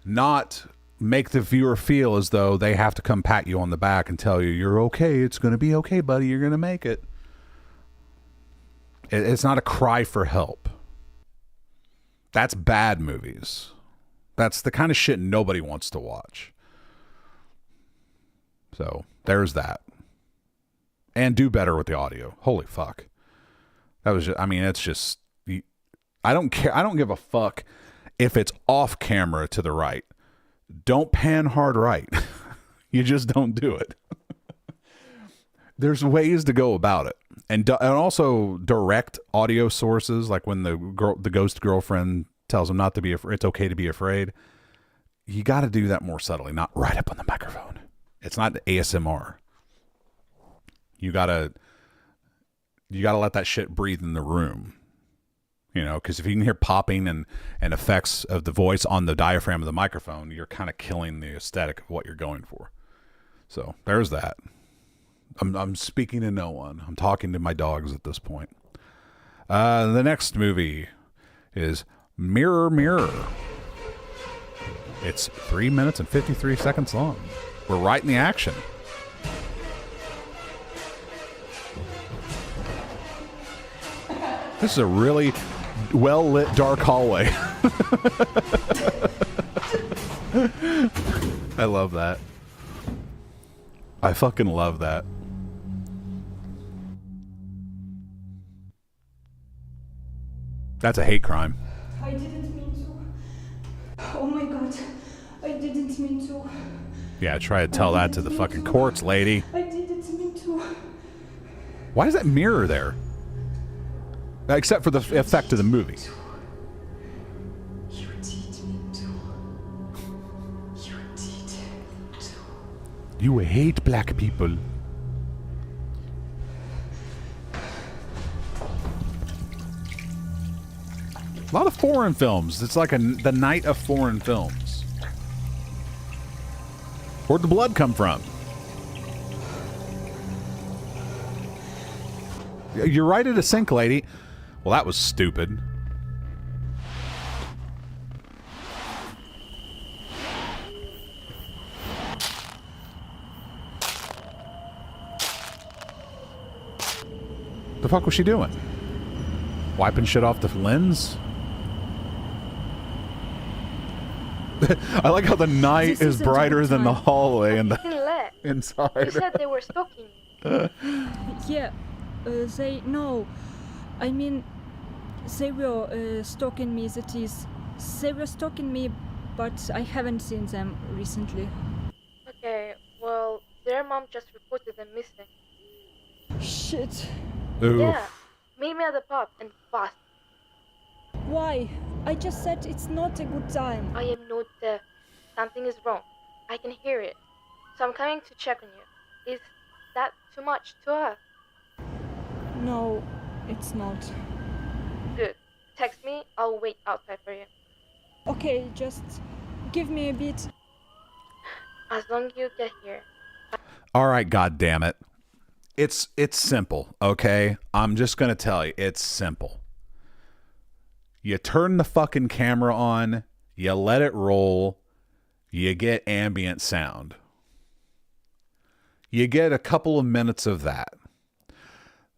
Not make the viewer feel as though they have to come pat you on the back and tell you, you're okay, it's going to be okay, buddy, you're going to make it. It's not a cry for help. That's bad movies. That's the kind of shit nobody wants to watch. So there's that. And do better with the audio. Holy fuck. That was just, I mean, it's just, I don't care. I don't give a fuck if it's off camera to the right. Don't pan hard right. You just don't do it. There's ways to go about it. And also direct audio sources, like when the ghost girlfriend tells him not to be afraid, it's okay to be afraid. You got to do that more subtly, not right up on the microphone. It's not ASMR. You gotta let that shit breathe in the room. You know, because if you can hear popping and effects of the voice on the diaphragm of the microphone, you're kind of killing the aesthetic of what you're going for. So there's that. I'm speaking to no one. I'm talking to my dogs at this point. The next movie is Mirror, Mirror. It's 3 minutes and 53 seconds long. We're right in the action. This is a really well-lit dark hallway. I love that. I fucking love that. That's a hate crime.
I didn't mean to. Oh my god. I didn't mean to.
Yeah, try to tell that to the fucking courts, lady.
I didn't mean to.
Why is that mirror there? Except for the effect of the movie.
You did mean to. You did to.
You hate black people. A lot of foreign films. It's like the night of foreign films. Where'd the blood come from? You're right at a sink, lady. Well, that was stupid. The fuck was she doing? Wiping shit off the lens? I like how the night is brighter than the hallway and the inside.
They said they were stalking me.
Yeah, they no. I mean, they were stalking me. That is, they were stalking me, but I haven't seen them recently.
Okay, well, their mom just reported them missing.
Shit.
Ooh.
Yeah, meet me at the pub and fast.
Why? I just said it's not a good time.
I am not deaf. Something is wrong. I can hear it. So I'm coming to check on you. Is that too much to ask?
No, it's not.
Good. Text me. I'll wait outside for you.
Okay, just give me a bit.
As long as you get here.
All right, God damn it. It's simple, okay? I'm just going to tell you, it's simple. You turn the fucking camera on, you let it roll, you get ambient sound. You get a couple of minutes of that.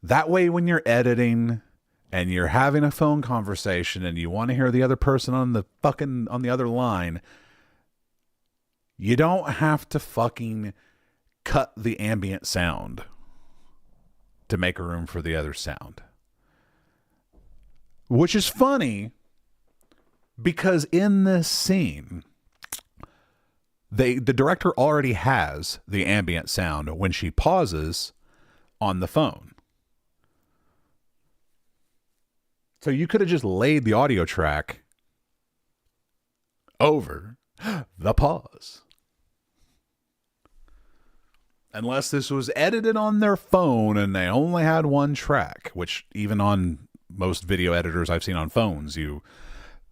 That way when you're editing and you're having a phone conversation and you want to hear the other person on the other line, you don't have to fucking cut the ambient sound to make a room for the other sound. Which is funny because in this scene, the director already has the ambient sound when she pauses on the phone. So you could have just laid the audio track over the pause. Unless this was edited on their phone and they only had one track, which even on most video editors I've seen on phones, you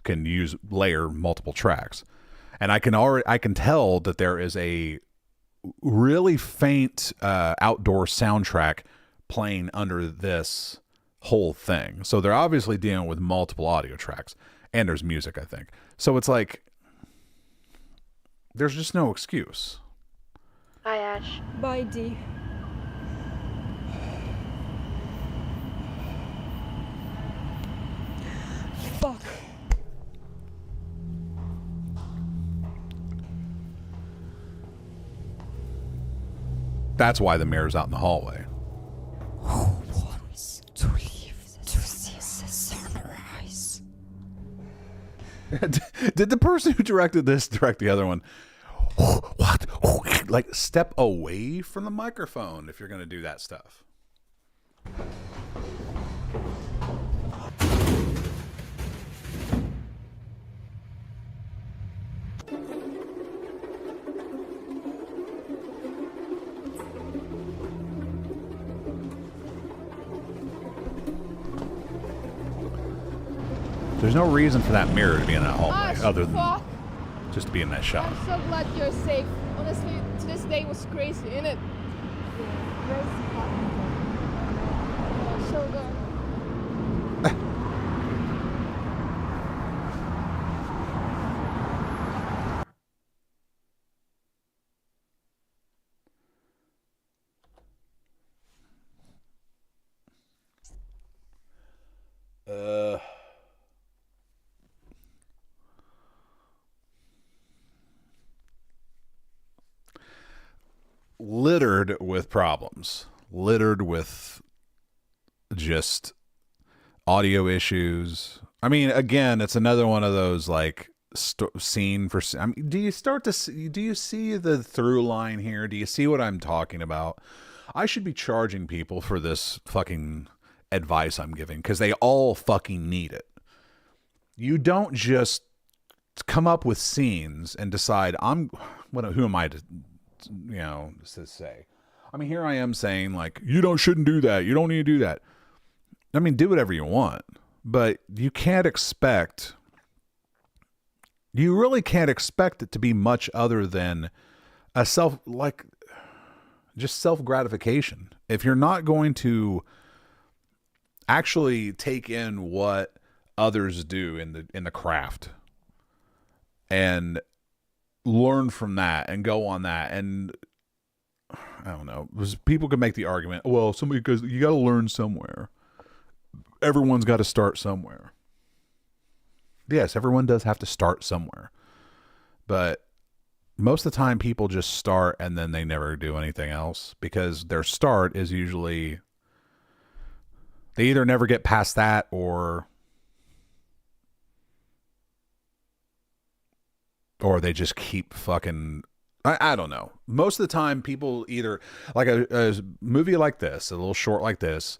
can layer multiple tracks. And I can tell that there is a really faint outdoor soundtrack playing under this whole thing. So they're obviously dealing with multiple audio tracks, and there's music, I think. So it's like there's just no excuse.
Bye, Ash.
Bye, D. Fuck.
That's why the mirror's out in the hallway.
Who wants to live to see the sunrise?
Did the person who directed this direct the other one? What? Like, step away from the microphone if you're going to do that stuff. There's no reason for that mirror to be in that hallway other than just to be in that shot.
I'm so glad you're safe. Honestly, this day was crazy, innit? Yeah, crazy. So good.
Littered with problems, littered with just audio issues. I mean, again, it's another one of those like scene for. I mean, do you see the through line here? Do you see what I'm talking about? I should be charging people for this fucking advice I'm giving because they all fucking need it. You don't just come up with scenes and decide who am I to say. I mean, here I am saying like, shouldn't do that. You don't need to do that. I mean, do whatever you want, but you really can't expect it to be much other than a just self-gratification. If you're not going to actually take in what others do in the craft and learn from that and go on that, and I don't know, people can make the argument, well, somebody goes, you got to learn somewhere. Everyone's got to start somewhere. Yes, everyone does have to start somewhere. But most of the time people just start and then they never do anything else, because their start is usually, they either never get past that or they just keep fucking, I don't know. Most of the time people either, like a movie like this, a little short like this,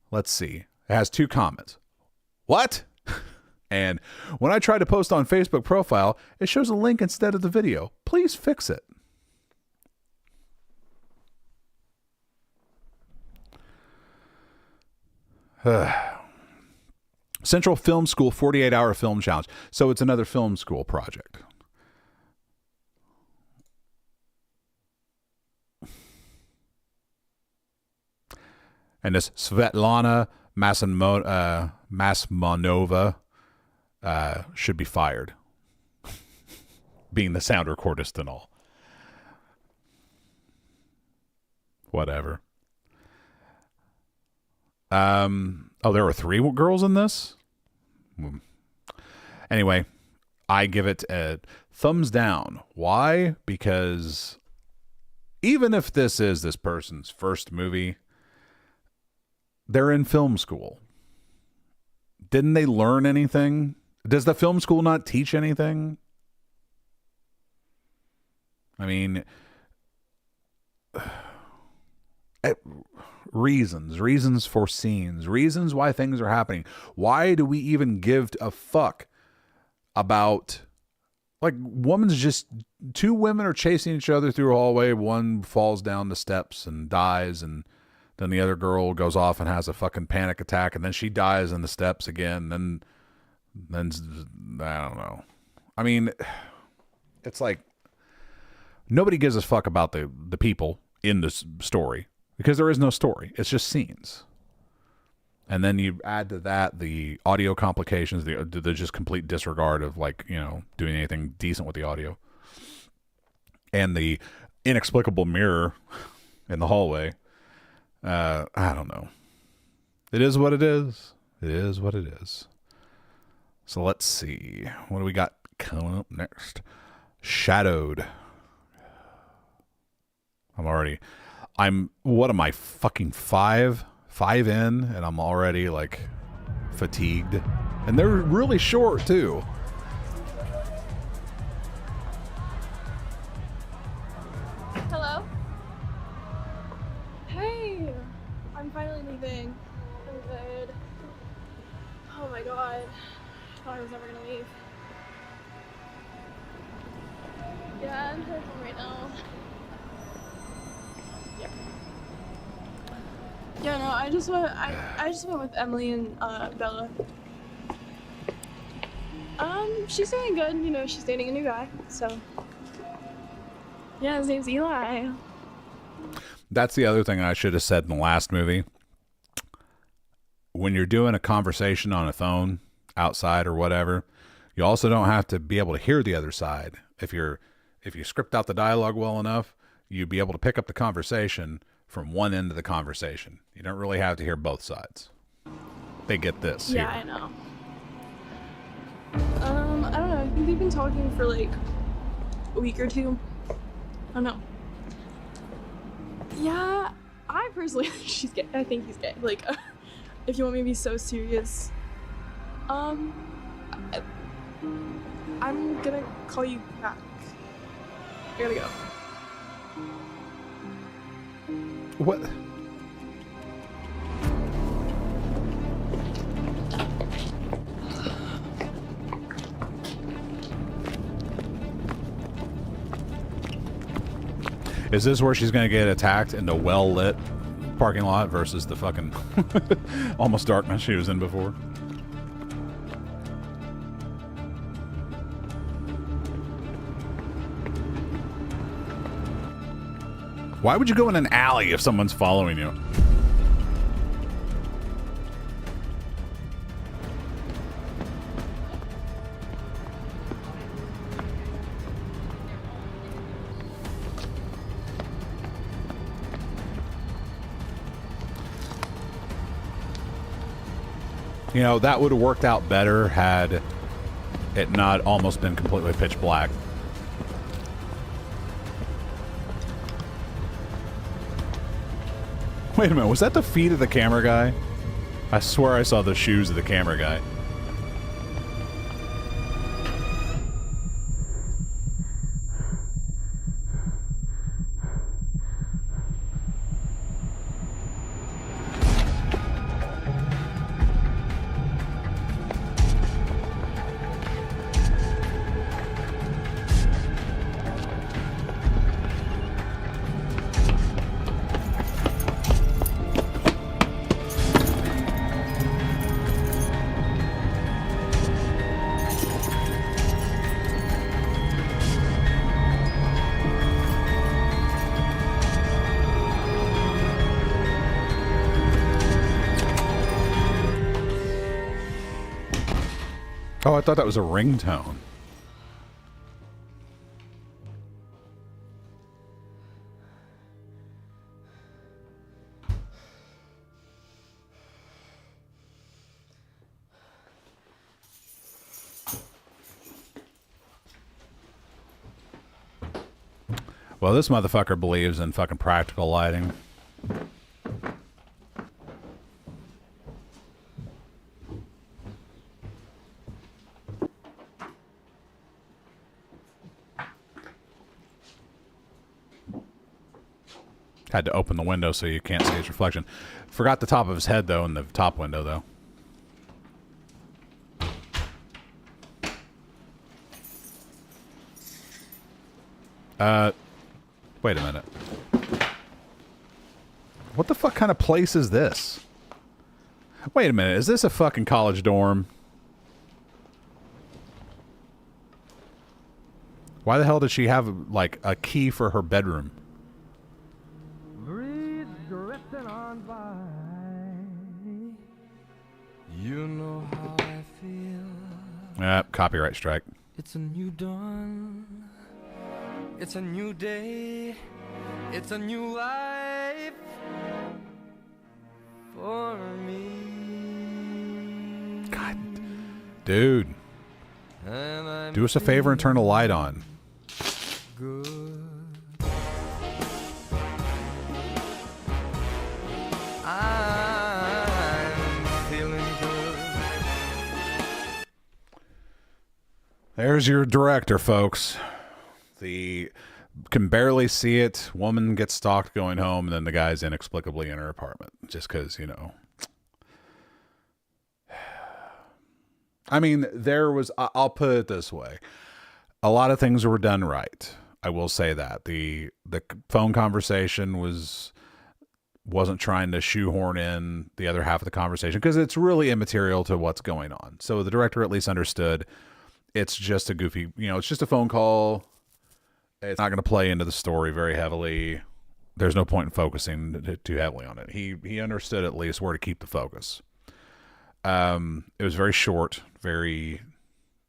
let's see, it has 2 comments. What? And when I try to post on Facebook profile, it shows a link instead of the video. Please fix it. Central Film School 48-hour film challenge. So it's another film school project. And this Svetlana Masmanova should be fired. Being the sound recordist and all. Whatever. Oh, there were 3 girls in this? Anyway, I give it a thumbs down. Why? Because even if this is this person's first movie, they're in film school. Didn't they learn anything? Does the film school not teach anything? I mean, reasons for scenes, reasons why things are happening. Why do we even give a fuck about, like, 2 women are chasing each other through a hallway. One falls down the steps and dies, and then the other girl goes off and has a fucking panic attack, and then she dies in the steps again. Then I don't know. I mean, it's like nobody gives a fuck about the people in this story, because there is no story. It's just scenes. And then you add to that the audio complications, the just complete disregard of, like, you know, doing anything decent with the audio, and the inexplicable mirror in the hallway. I don't know. It is what it is. It is what it is. So let's see. What do we got coming up next? Shadowed. What am I, fucking 5 in, and I'm already, like, fatigued. And they're really short, too.
Hello? Hey! I'm finally leaving. I'm good. Oh my god. I thought I was never gonna leave. Yeah, I'm headed home right now. Yep. Yeah, no, I just went with Emily and Bella. She's doing good, you know, she's dating a new guy, so. Yeah, his name's Eli.
That's the other thing I should have said in the last movie. When you're doing a conversation on a phone outside or whatever, you also don't have to be able to hear the other side. If you script out the dialogue well enough, you'd be able to pick up the conversation from one end of the conversation. You don't really have to hear both sides. They get this.
Yeah, here. I know. I don't know. I think they've been talking for like a week or 2. I don't know. Yeah, I personally think she's gay. I think he's gay. Like, if you want me to be so serious, I'm gonna call you back. I gotta go.
What? Is this where she's going to get attacked in the well-lit parking lot versus the fucking almost darkness she was in before? Why would you go in an alley if someone's following you? You know, that would have worked out better had it not almost been completely pitch black. Wait a minute, was that the feet of the camera guy? I swear I saw the shoes of the camera guy. Oh, I thought that was a ringtone. Well, this motherfucker believes in fucking practical lighting. Had to open the window so you can't see his reflection. Forgot the top of his head, though, in the top window, though. Wait a minute. What the fuck kind of place is this? Wait a minute, is this a fucking college dorm? Why the hell does she have, like, a key for her bedroom?
You know how I feel.
Copyright strike.
It's a new dawn. It's a new day. It's a new life for me.
God. Dude. Do us a favor and turn the light on.
Good.
There's your director, folks. The can barely see it. Woman gets stalked going home, and then the guy's inexplicably in her apartment. Just because, you know. I mean, there was... I'll put it this way. A lot of things were done right. I will say that. The phone conversation wasn't trying to shoehorn in the other half of the conversation, because it's really immaterial to what's going on. So the director at least understood... It's just a goofy, you know, it's just a phone call. It's not going to play into the story very heavily. There's no point in focusing too heavily on it. He understood at least where to keep the focus. It was very short, very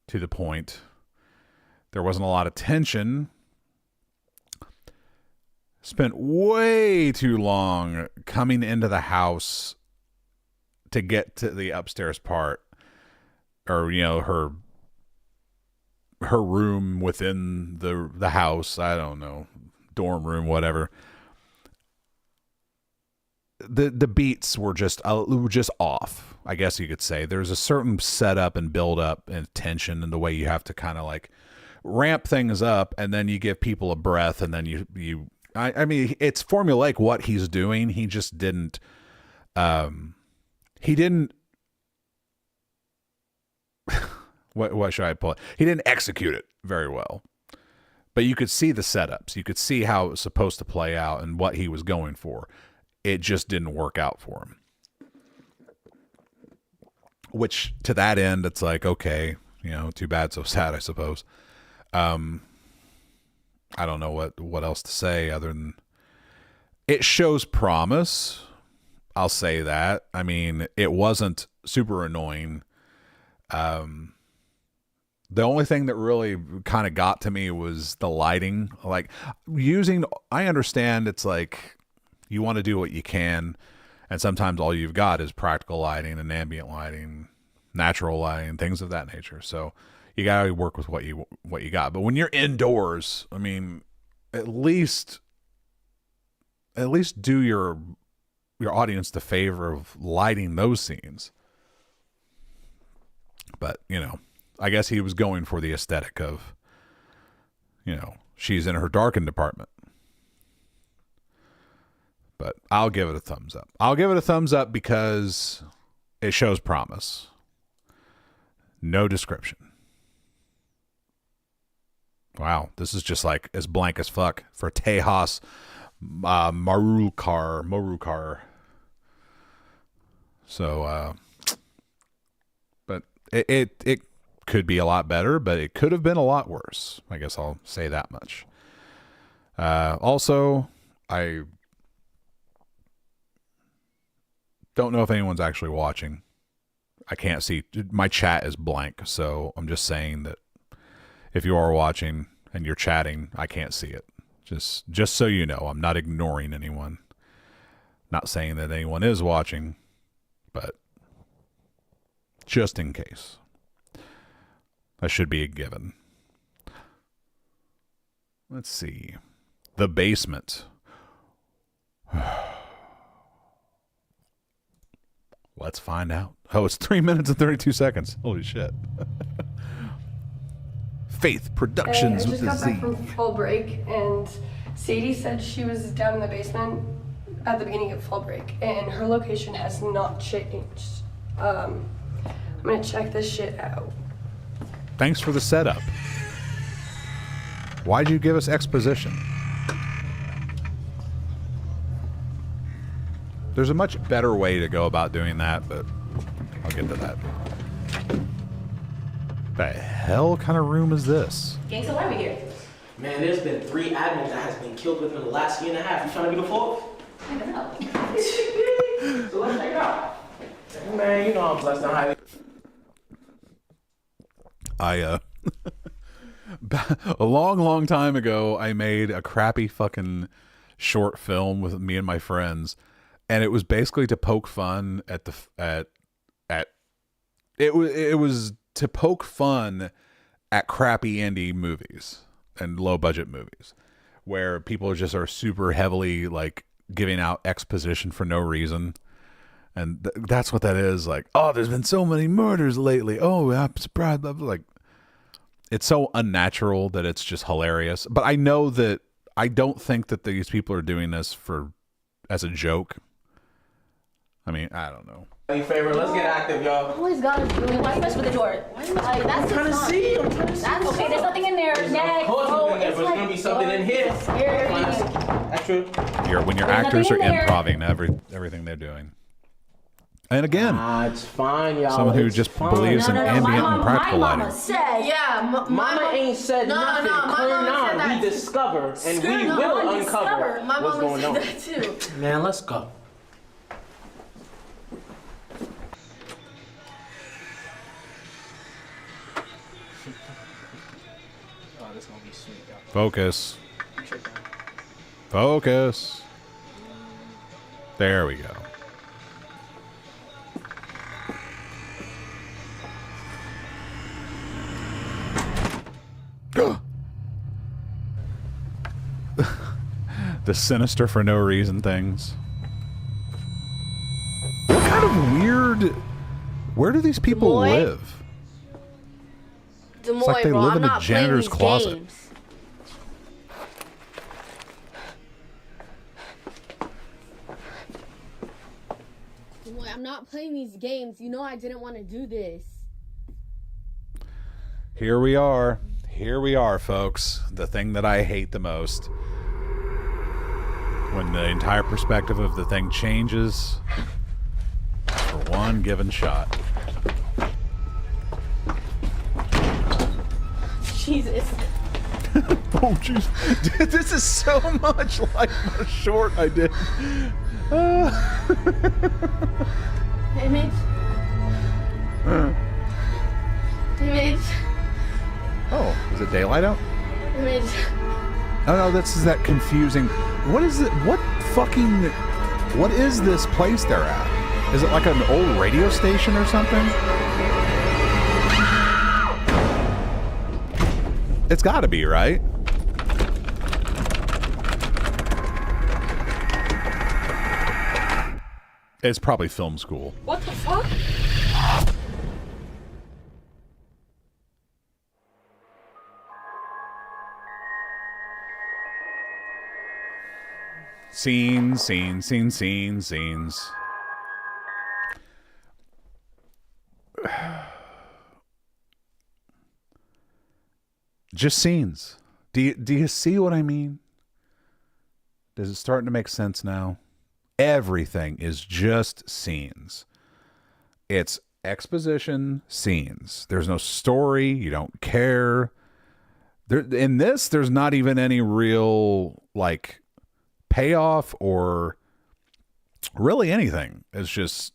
to the point. There wasn't a lot of tension. Spent way too long coming into the house to get to the upstairs part. Or, you know, her room within the house. I don't know, dorm room, whatever. The beats were just off, I guess you could say. There's a certain setup and build up and tension and the way you have to kind of like ramp things up, and then you give people a breath, and then I mean, it's formulaic what he's doing. He just didn't What should I pull it? He didn't execute it very well. But you could see the setups. You could see how it was supposed to play out and what he was going for. It just didn't work out for him. Which, to that end, it's like, okay, you know, too bad, so sad, I suppose. I don't know what else to say other than it shows promise. I'll say that. I mean, it wasn't super annoying. The only thing that really kind of got to me was the lighting. Like I understand it's like you want to do what you can, and sometimes all you've got is practical lighting and ambient lighting, natural lighting, things of that nature. So you got to work with what you got. But when you're indoors, I mean, at least do your audience the favor of lighting those scenes. But, you know, I guess he was going for the aesthetic of, you know, she's in her darkened apartment. But I'll give it a thumbs up. I'll give it a thumbs up because it shows promise. No description. Wow, this is just like as blank as fuck for Tejas Morukar. So, but it could be a lot better, but it could have been a lot worse. I guess I'll say that much. Also, I don't know if anyone's actually watching. I can't see. My chat is blank, so I'm just saying that if you are watching and you're chatting, I can't see it. Just so you know, I'm not ignoring anyone. Not saying that anyone is watching, but just in case. That should be a given. Let's see. The Basement. Let's find out. Oh, it's 3 minutes and 32 seconds. Holy shit. Faith Productions with the Z.
I just got back from fall break, and Sadie said she was down in the basement at the beginning of fall break, and her location has not changed. I'm gonna check this shit out.
Thanks for the setup. Why'd you give us exposition? There's a much better way to go about doing that, but I'll get to that. The hell kind of room is this?
Gang, so why are we here? Man, there's been 3 admins that has been killed within the last year and a half. You trying to be the 4th?
I don't know.
So let's check it out. Man, you know I'm blessed and highly.
A long time ago, I made a crappy fucking short film with me and my friends, and it was basically to poke fun at it was to poke fun at crappy indie movies and low budget movies where people just are super heavily like giving out exposition for no reason. And that's what that is. Like, oh, there's been so many murders lately. Oh, I'm surprised. Like, it's so unnatural that it's just hilarious. But I know that I don't think that these people are doing this as a joke. I mean, I don't know.
Any favor, let's get active, y'all.
Always gotta do it. Why you mess with the door? Why you mess with
I'm trying to see.
That's okay. There's nothing in there.
Of course nothing in there, but there's gonna be something in here. That's true.
When your actors are improvising everything they're doing. And again,
it's fine, y'all.
Someone who just believes in ambient and practical lighting.
Mama ain't said nothing. Turn on, we discover, and we will uncover what's going on.
That too.
Man, let's go. Oh, this gonna be sweet, y'all.
Focus. Focus. There we go. The sinister for no reason things. What kind of weird... Where do these people live?
Demoy,
It's like they
bro,
live
I'm
in a
not playing
janitor's
these
closet.
games.
Demoy, I'm not playing these games. You know I didn't want to do this.
Here we are. Here we are, folks. The thing that I hate the most. When the entire perspective of the thing changes for one given shot.
Jesus.
Oh, jeez. Dude, this is so much like the short I did.
Image. Image.
Oh, is it daylight out?
Image.
Oh no, this is that confusing. What is it? What is this place they're at? Is it like an old radio station or something? It's got to be, right? It's probably film school.
What the fuck?
Scenes. Just scenes. Do you see what I mean? Does it starting to make sense now? Everything is just scenes. It's exposition scenes. There's no story. You don't care. In this, there's not even any real like payoff or really anything. It's just,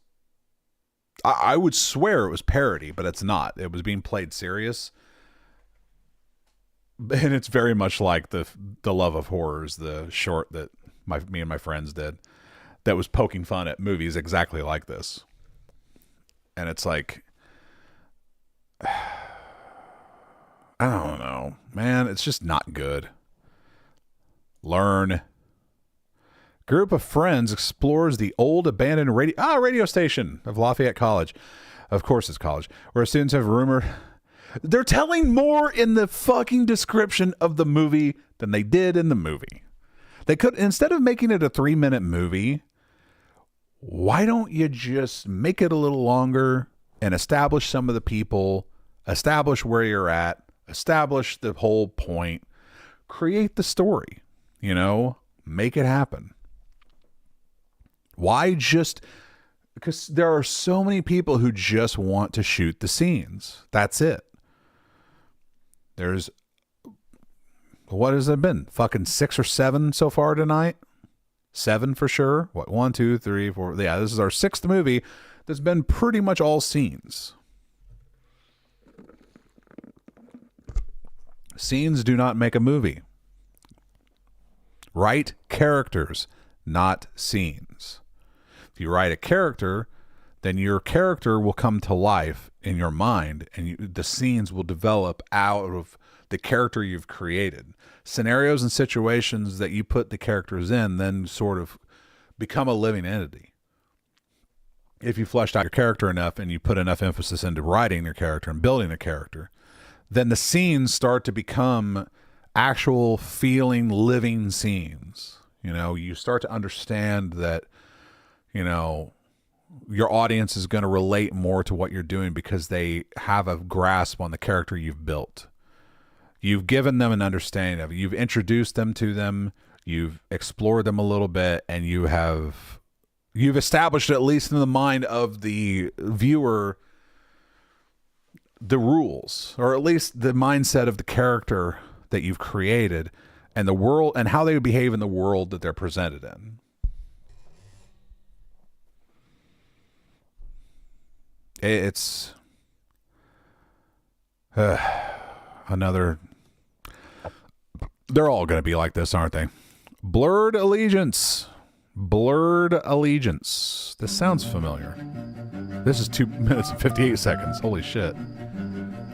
I would swear it was parody, but it's not. It was being played serious. And it's very much like the Love of Horrors, the short that me and my friends did, that was poking fun at movies exactly like this. And it's like, I don't know, man. It's just not good. Learn. Group of friends explores the old abandoned radio station of Lafayette College. Of course it's college. Where students have rumored... They're telling more in the fucking description of the movie than they did in the movie. They could, instead of making it a 3-minute movie, why don't you just make it a little longer and establish some of the people, establish where you're at, establish the whole point, create the story, you know, make it happen. Why just... Because there are so many people who just want to shoot the scenes. That's it. There's, what has it been? Fucking 6 or 7 so far tonight? 7 for sure. What, 1, 2, 3, 4. Yeah, this is our 6th movie that's been pretty much all scenes. Scenes do not make a movie. Write characters, not scenes. If you write a character, then your character will come to life in your mind, and the scenes will develop out of the character you've created. Scenarios and situations that you put the characters in then sort of become a living entity. If you fleshed out your character enough and you put enough emphasis into writing your character and building a character, then the scenes start to become actual feeling, living scenes. You know, you start to understand that, you know, your audience is going to relate more to what you're doing because they have a grasp on the character you've built. You've given them an understanding of it. You've introduced them to them. You've explored them a little bit, and you've established, at least in the mind of the viewer, the rules, or at least the mindset of the character that you've created and the world and how they would behave in the world that they're presented in. It's another... They're all going to be like this, aren't they? Blurred Allegiance. Blurred Allegiance. This sounds familiar. This is 2 minutes and 58 seconds. Holy shit.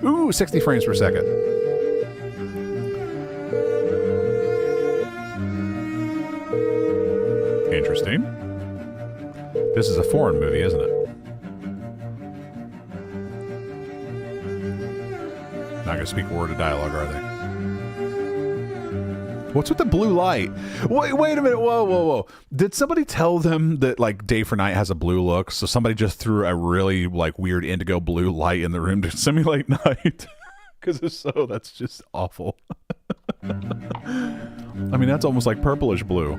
Ooh, 60 frames per second. Interesting. This is a foreign movie, isn't it? Not going to speak a word of dialogue, are they? What's with the blue light? Wait a minute. Whoa. Did somebody tell them that, like, day for night has a blue look? So somebody just threw a really, like, weird indigo blue light in the room to simulate night? Because if so, that's just awful. I mean, that's almost like purplish blue.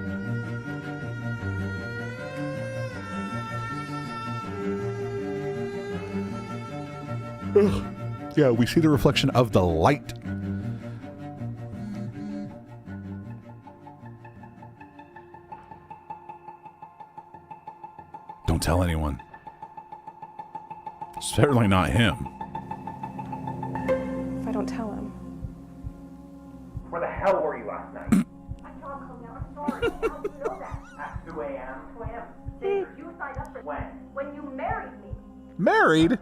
Ugh. Yeah, we see the reflection of the light. tell anyone. Certainly not him.
If I don't tell him.
Where the hell were you last night? I saw him come down. I'm sorry. How do you know that? At 2 a.m. 2 a.m. You signed up for when? When you married me.
Married?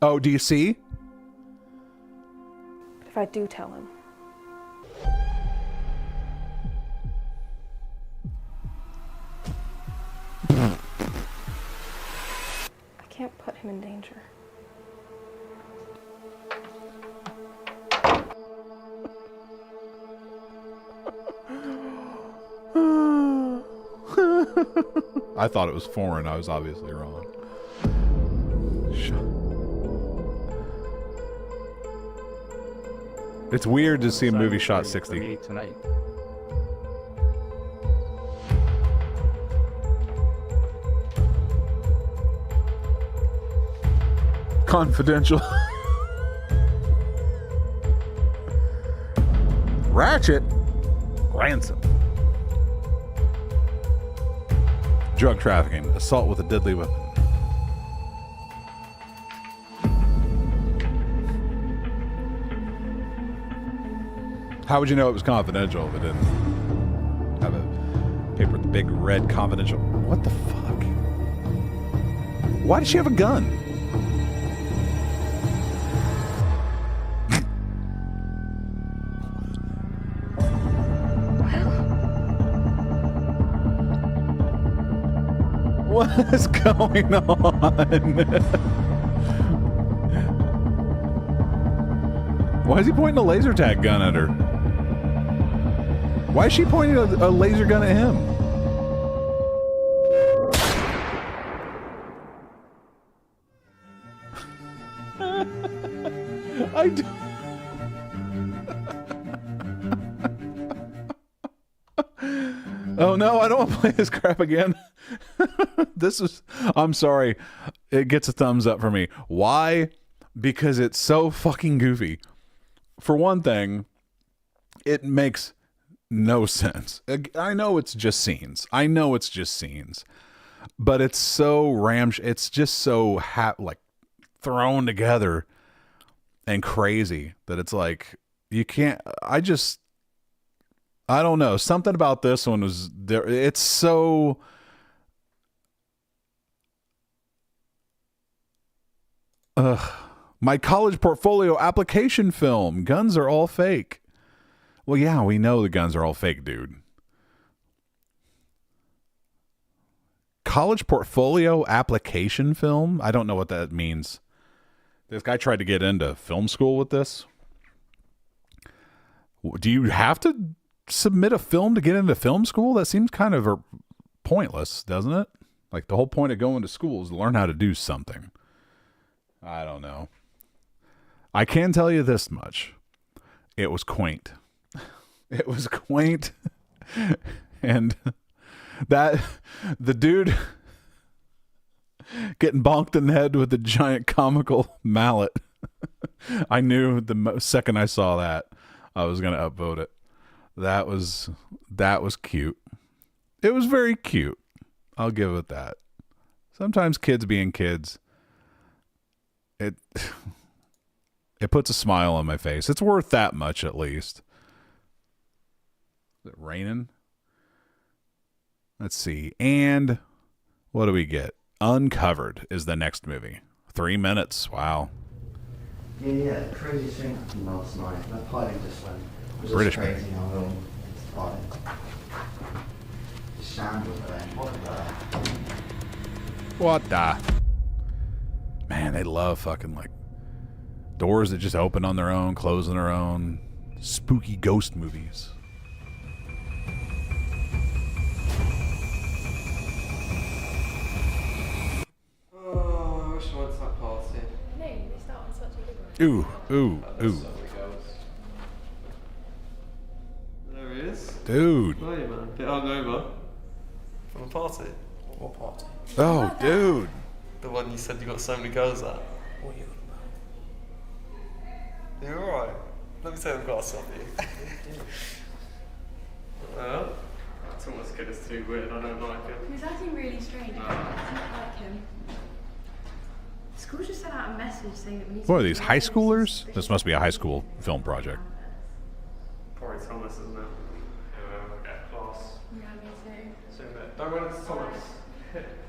Oh, do you see?
If I do tell him. I can't put him in danger.
I thought it was foreign. I was obviously wrong. It's weird to see a movie shot 60.
Tonight.
Confidential. Ratchet. Ransom. Drug trafficking. Assault with a deadly weapon. How would you know it was confidential if it didn't have a paper with the big red confidential? What the fuck? Why does she have a gun? What is going on? Why is he pointing a laser tag gun at her? Why is she pointing a laser gun at him? I do. Oh no, I don't want to play this crap again. This is, I'm sorry. It gets a thumbs up for me. Why? Because it's so fucking goofy. For one thing, it makes no sense. I know it's just scenes. But it's so it's just so like thrown together and crazy that it's like you can't. I don't know. Something about this one was there. It's so. My college portfolio application film. Guns are all fake. Well, yeah, we know the guns are all fake, dude. College portfolio application film? I don't know what that means. This guy tried to get into film school with this. Do you have to submit a film to get into film school? That seems kind of pointless, doesn't it? Like the whole point of going to school is to learn how to do something. I don't know. I can tell you this much. It was quaint. It was quaint. And that the dude getting bonked in the head with a giant comical mallet. I knew the second I saw that I was going to upvote it. That was cute. It was very cute. I'll give it that. Sometimes kids being kids, it puts a smile on my face. It's worth that much at least. Is it raining? Let's see. And what do we get? Uncovered is the next movie. 3 minutes. Wow.
Yeah, crazy thing happened last night. My pilot just went. It was
British
just crazy how long it's pilot. The shambles then.
What the? Man, they love fucking like doors that just open on their own, close on their own. Spooky ghost movies.
Oh, I wish I went to that party.
No, you missed out on such a good one.
Ooh, ooh, ooh.
There he is.
Dude.
Hey man, bit hungover. From a party?
What party?
Oh, dude.
The one you said you got so many girls at.
What are you
Are you alright? Let me take a glass off you. Thomas kid is too weird. I don't like him.
He's acting really strange. I don't like him. School just sent out a message saying that we need to...
What are these, high schoolers? This must be a high school film project.
Probably Thomas, isn't it? Okay, class.
Yeah, me too.
So, don't run into Thomas.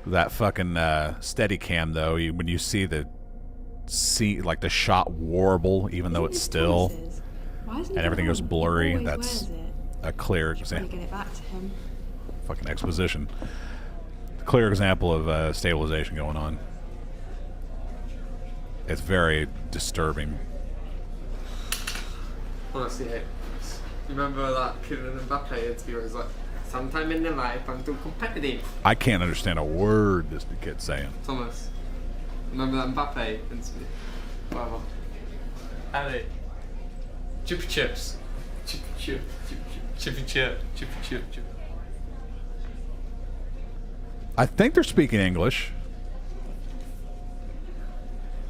That fucking steady cam though, when you see the like the shot warble even though it's still and everything goes blurry, that's a clear example.
Get it back to him.
Fucking exposition. Clear example of stabilization going on. It's very disturbing.
Honestly, you remember that Kylian Mbappe interview where he's like, sometime in their life I'm too competitive.
I can't understand a word this kid's saying.
Thomas, remember that Mbappe interview? Whatever. Ali. Chippy chips. Chippy chip. Chippy chip. Chippy chip.
I think they're speaking English.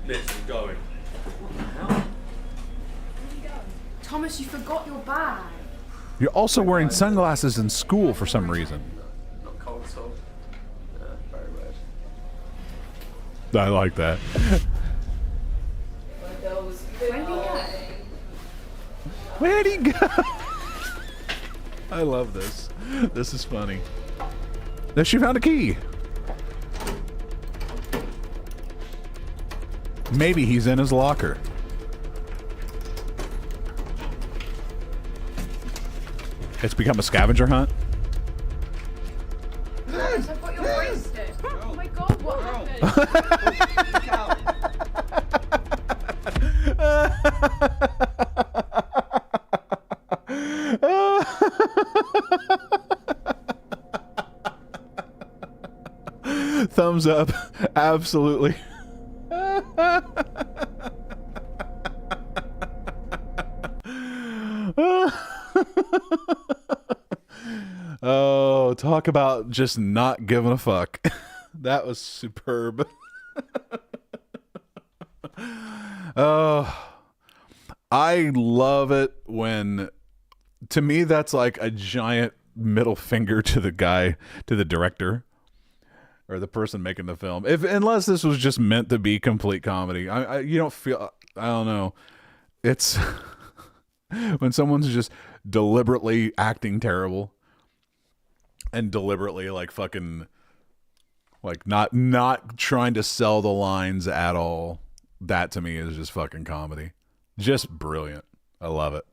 Listen, going.
Thomas, you forgot your bag.
You're also wearing sunglasses in school for some reason.
Not cold, so. Yeah, very weird.
I like that. Where'd he go? I love this. This is funny. Then she found a key. Maybe he's in his locker. It's become a scavenger hunt.
Thomas, I've got your bracelet. Oh my god, what happened?
Thumbs up. Absolutely. Oh, talk about just not giving a fuck. That was superb. Oh, I love it when, to me, that's like a giant middle finger to the guy, to the director, or the person making the film. Unless this was just meant to be complete comedy. You don't feel, I don't know. It's when someone's just deliberately acting terrible and deliberately like fucking like not trying to sell the lines at all. That to me is just fucking comedy. Just brilliant. I love it.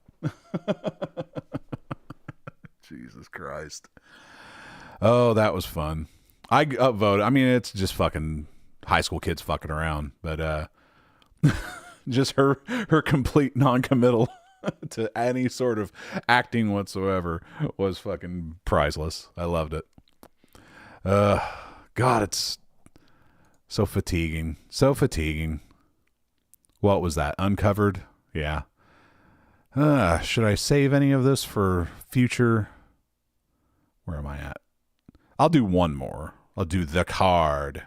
Jesus Christ. Oh, that was fun. I upvote. I mean, it's just fucking high school kids fucking around, but just her complete non-committal to any sort of acting whatsoever was fucking priceless. I loved it. God, it's so fatiguing. So fatiguing. What was that? Uncovered? Yeah. Should I save any of this for future? Where am I at? I'll do one more. I'll do The Card.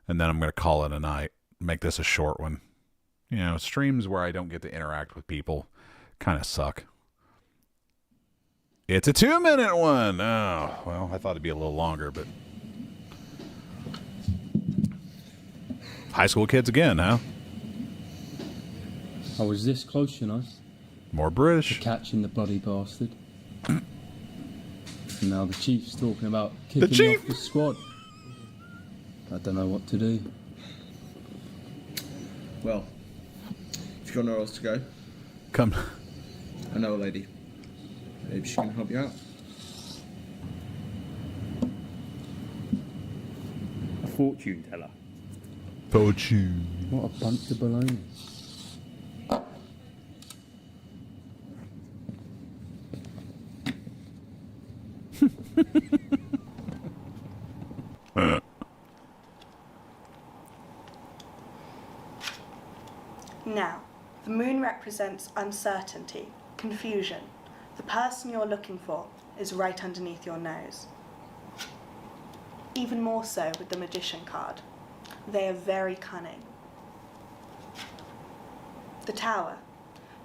And then I'm going to call it a night. Make this a short one. You know, streams where I don't get to interact with people kind of suck. It's a 2-minute one. Oh, well, I thought it'd be a little longer, but... High school kids again, huh?
I was this close, you know.
More British.
To catching the bloody bastard. And now the chief's talking about kicking me off the squad. I don't know what to do.
Well, if you've got nowhere else to go,
come.
I know a lady. Maybe she can help you out.
A fortune teller.
Fortune.
What a bunch of baloney.
Now, the moon represents uncertainty, confusion. The person you're looking for is right underneath your nose. Even more so with the magician card. They are very cunning. The Tower.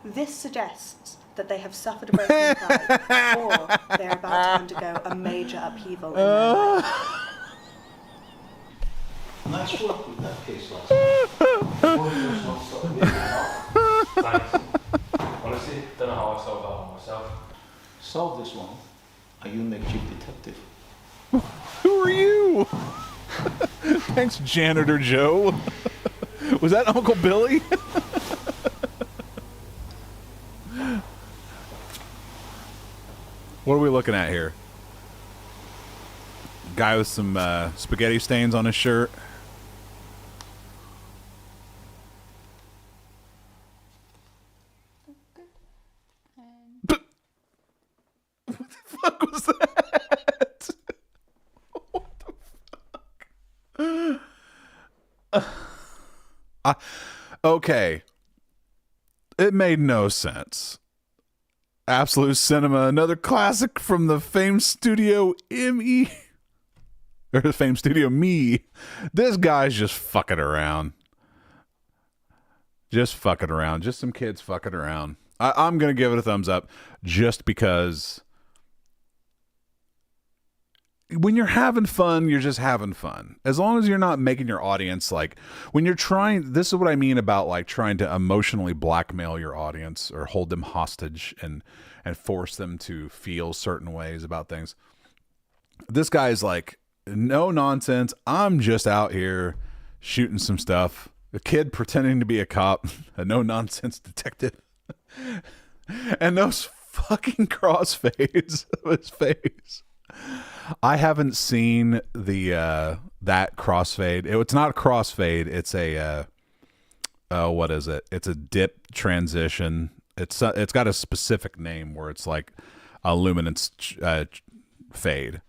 This suggests that they have suffered a broken thigh, or they're about to undergo a major upheaval in their life.
Nice work with that case last night.
Thanks. Honestly, don't know how I solved that one myself.
Solve this one, and you make chief detective.
Who are you? Thanks, Janitor Joe. Was that Uncle Billy? What are we looking at here? Guy with some spaghetti stains on his shirt. What the fuck was that? What the fuck? Okay. It made no sense. Absolute Cinema, another classic from the famed studio ME. Or the famed studio Me. This guy's just fucking around. Just fucking around. Just some kids fucking around. I'm going to give it a thumbs up just because when you're having fun, you're just having fun. As long as you're not making your audience like, when you're trying, this is what I mean about like trying to emotionally blackmail your audience or hold them hostage and force them to feel certain ways about things. This guy's like, no nonsense. I'm just out here shooting some stuff. A kid pretending to be a cop, a no nonsense detective. And those fucking crossfades of his face. I haven't seen the that crossfade. It's not a crossfade. It's a what is it? It's a dip transition. It's got a specific name where it's like a luminance fade,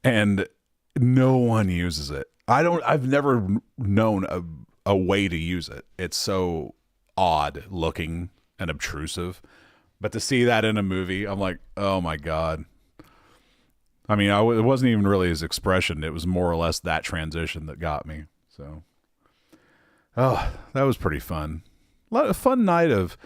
and no one uses it. I've never known a way to use it. It's so odd looking and obtrusive, but to see that in a movie, I'm like, oh my God. I mean, it wasn't even really his expression. It was more or less that transition that got me. So, oh, that was pretty fun. A fun night of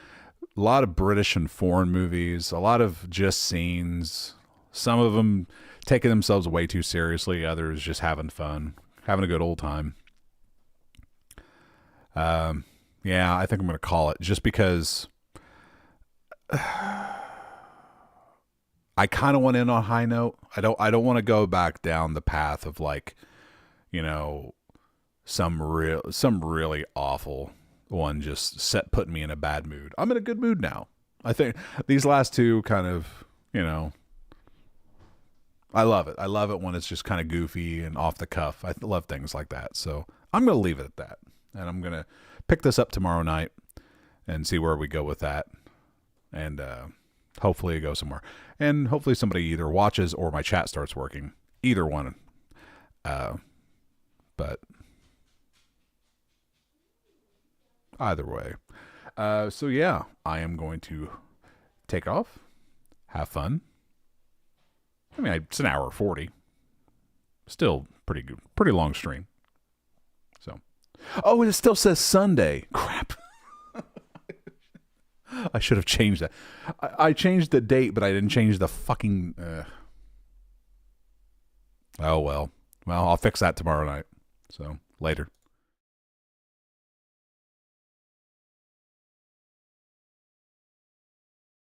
a lot of British and foreign movies, a lot of just scenes. Some of them taking themselves way too seriously, others just having fun, having a good old time. Yeah, I think I'm going to call it just because I kind of went in on a high note. I don't want to go back down the path of like, you know, some really awful one just putting me in a bad mood. I'm in a good mood now. I think these last two kind of, you know, I love it. I love it when it's just kind of goofy and off the cuff. I love things like that. So I'm going to leave it at that. And I'm going to pick this up tomorrow night and see where we go with that. And hopefully it goes somewhere. And hopefully somebody either watches or my chat starts working. Either one. But either way. So yeah, I am going to take off. Have fun. I mean, it's an hour 40. Still pretty good. Pretty long stream. So. Oh, it still says Sunday. Crap. I should have changed that. I changed the date, but I didn't change the fucking... Oh, well. Well, I'll fix that tomorrow night. So, later.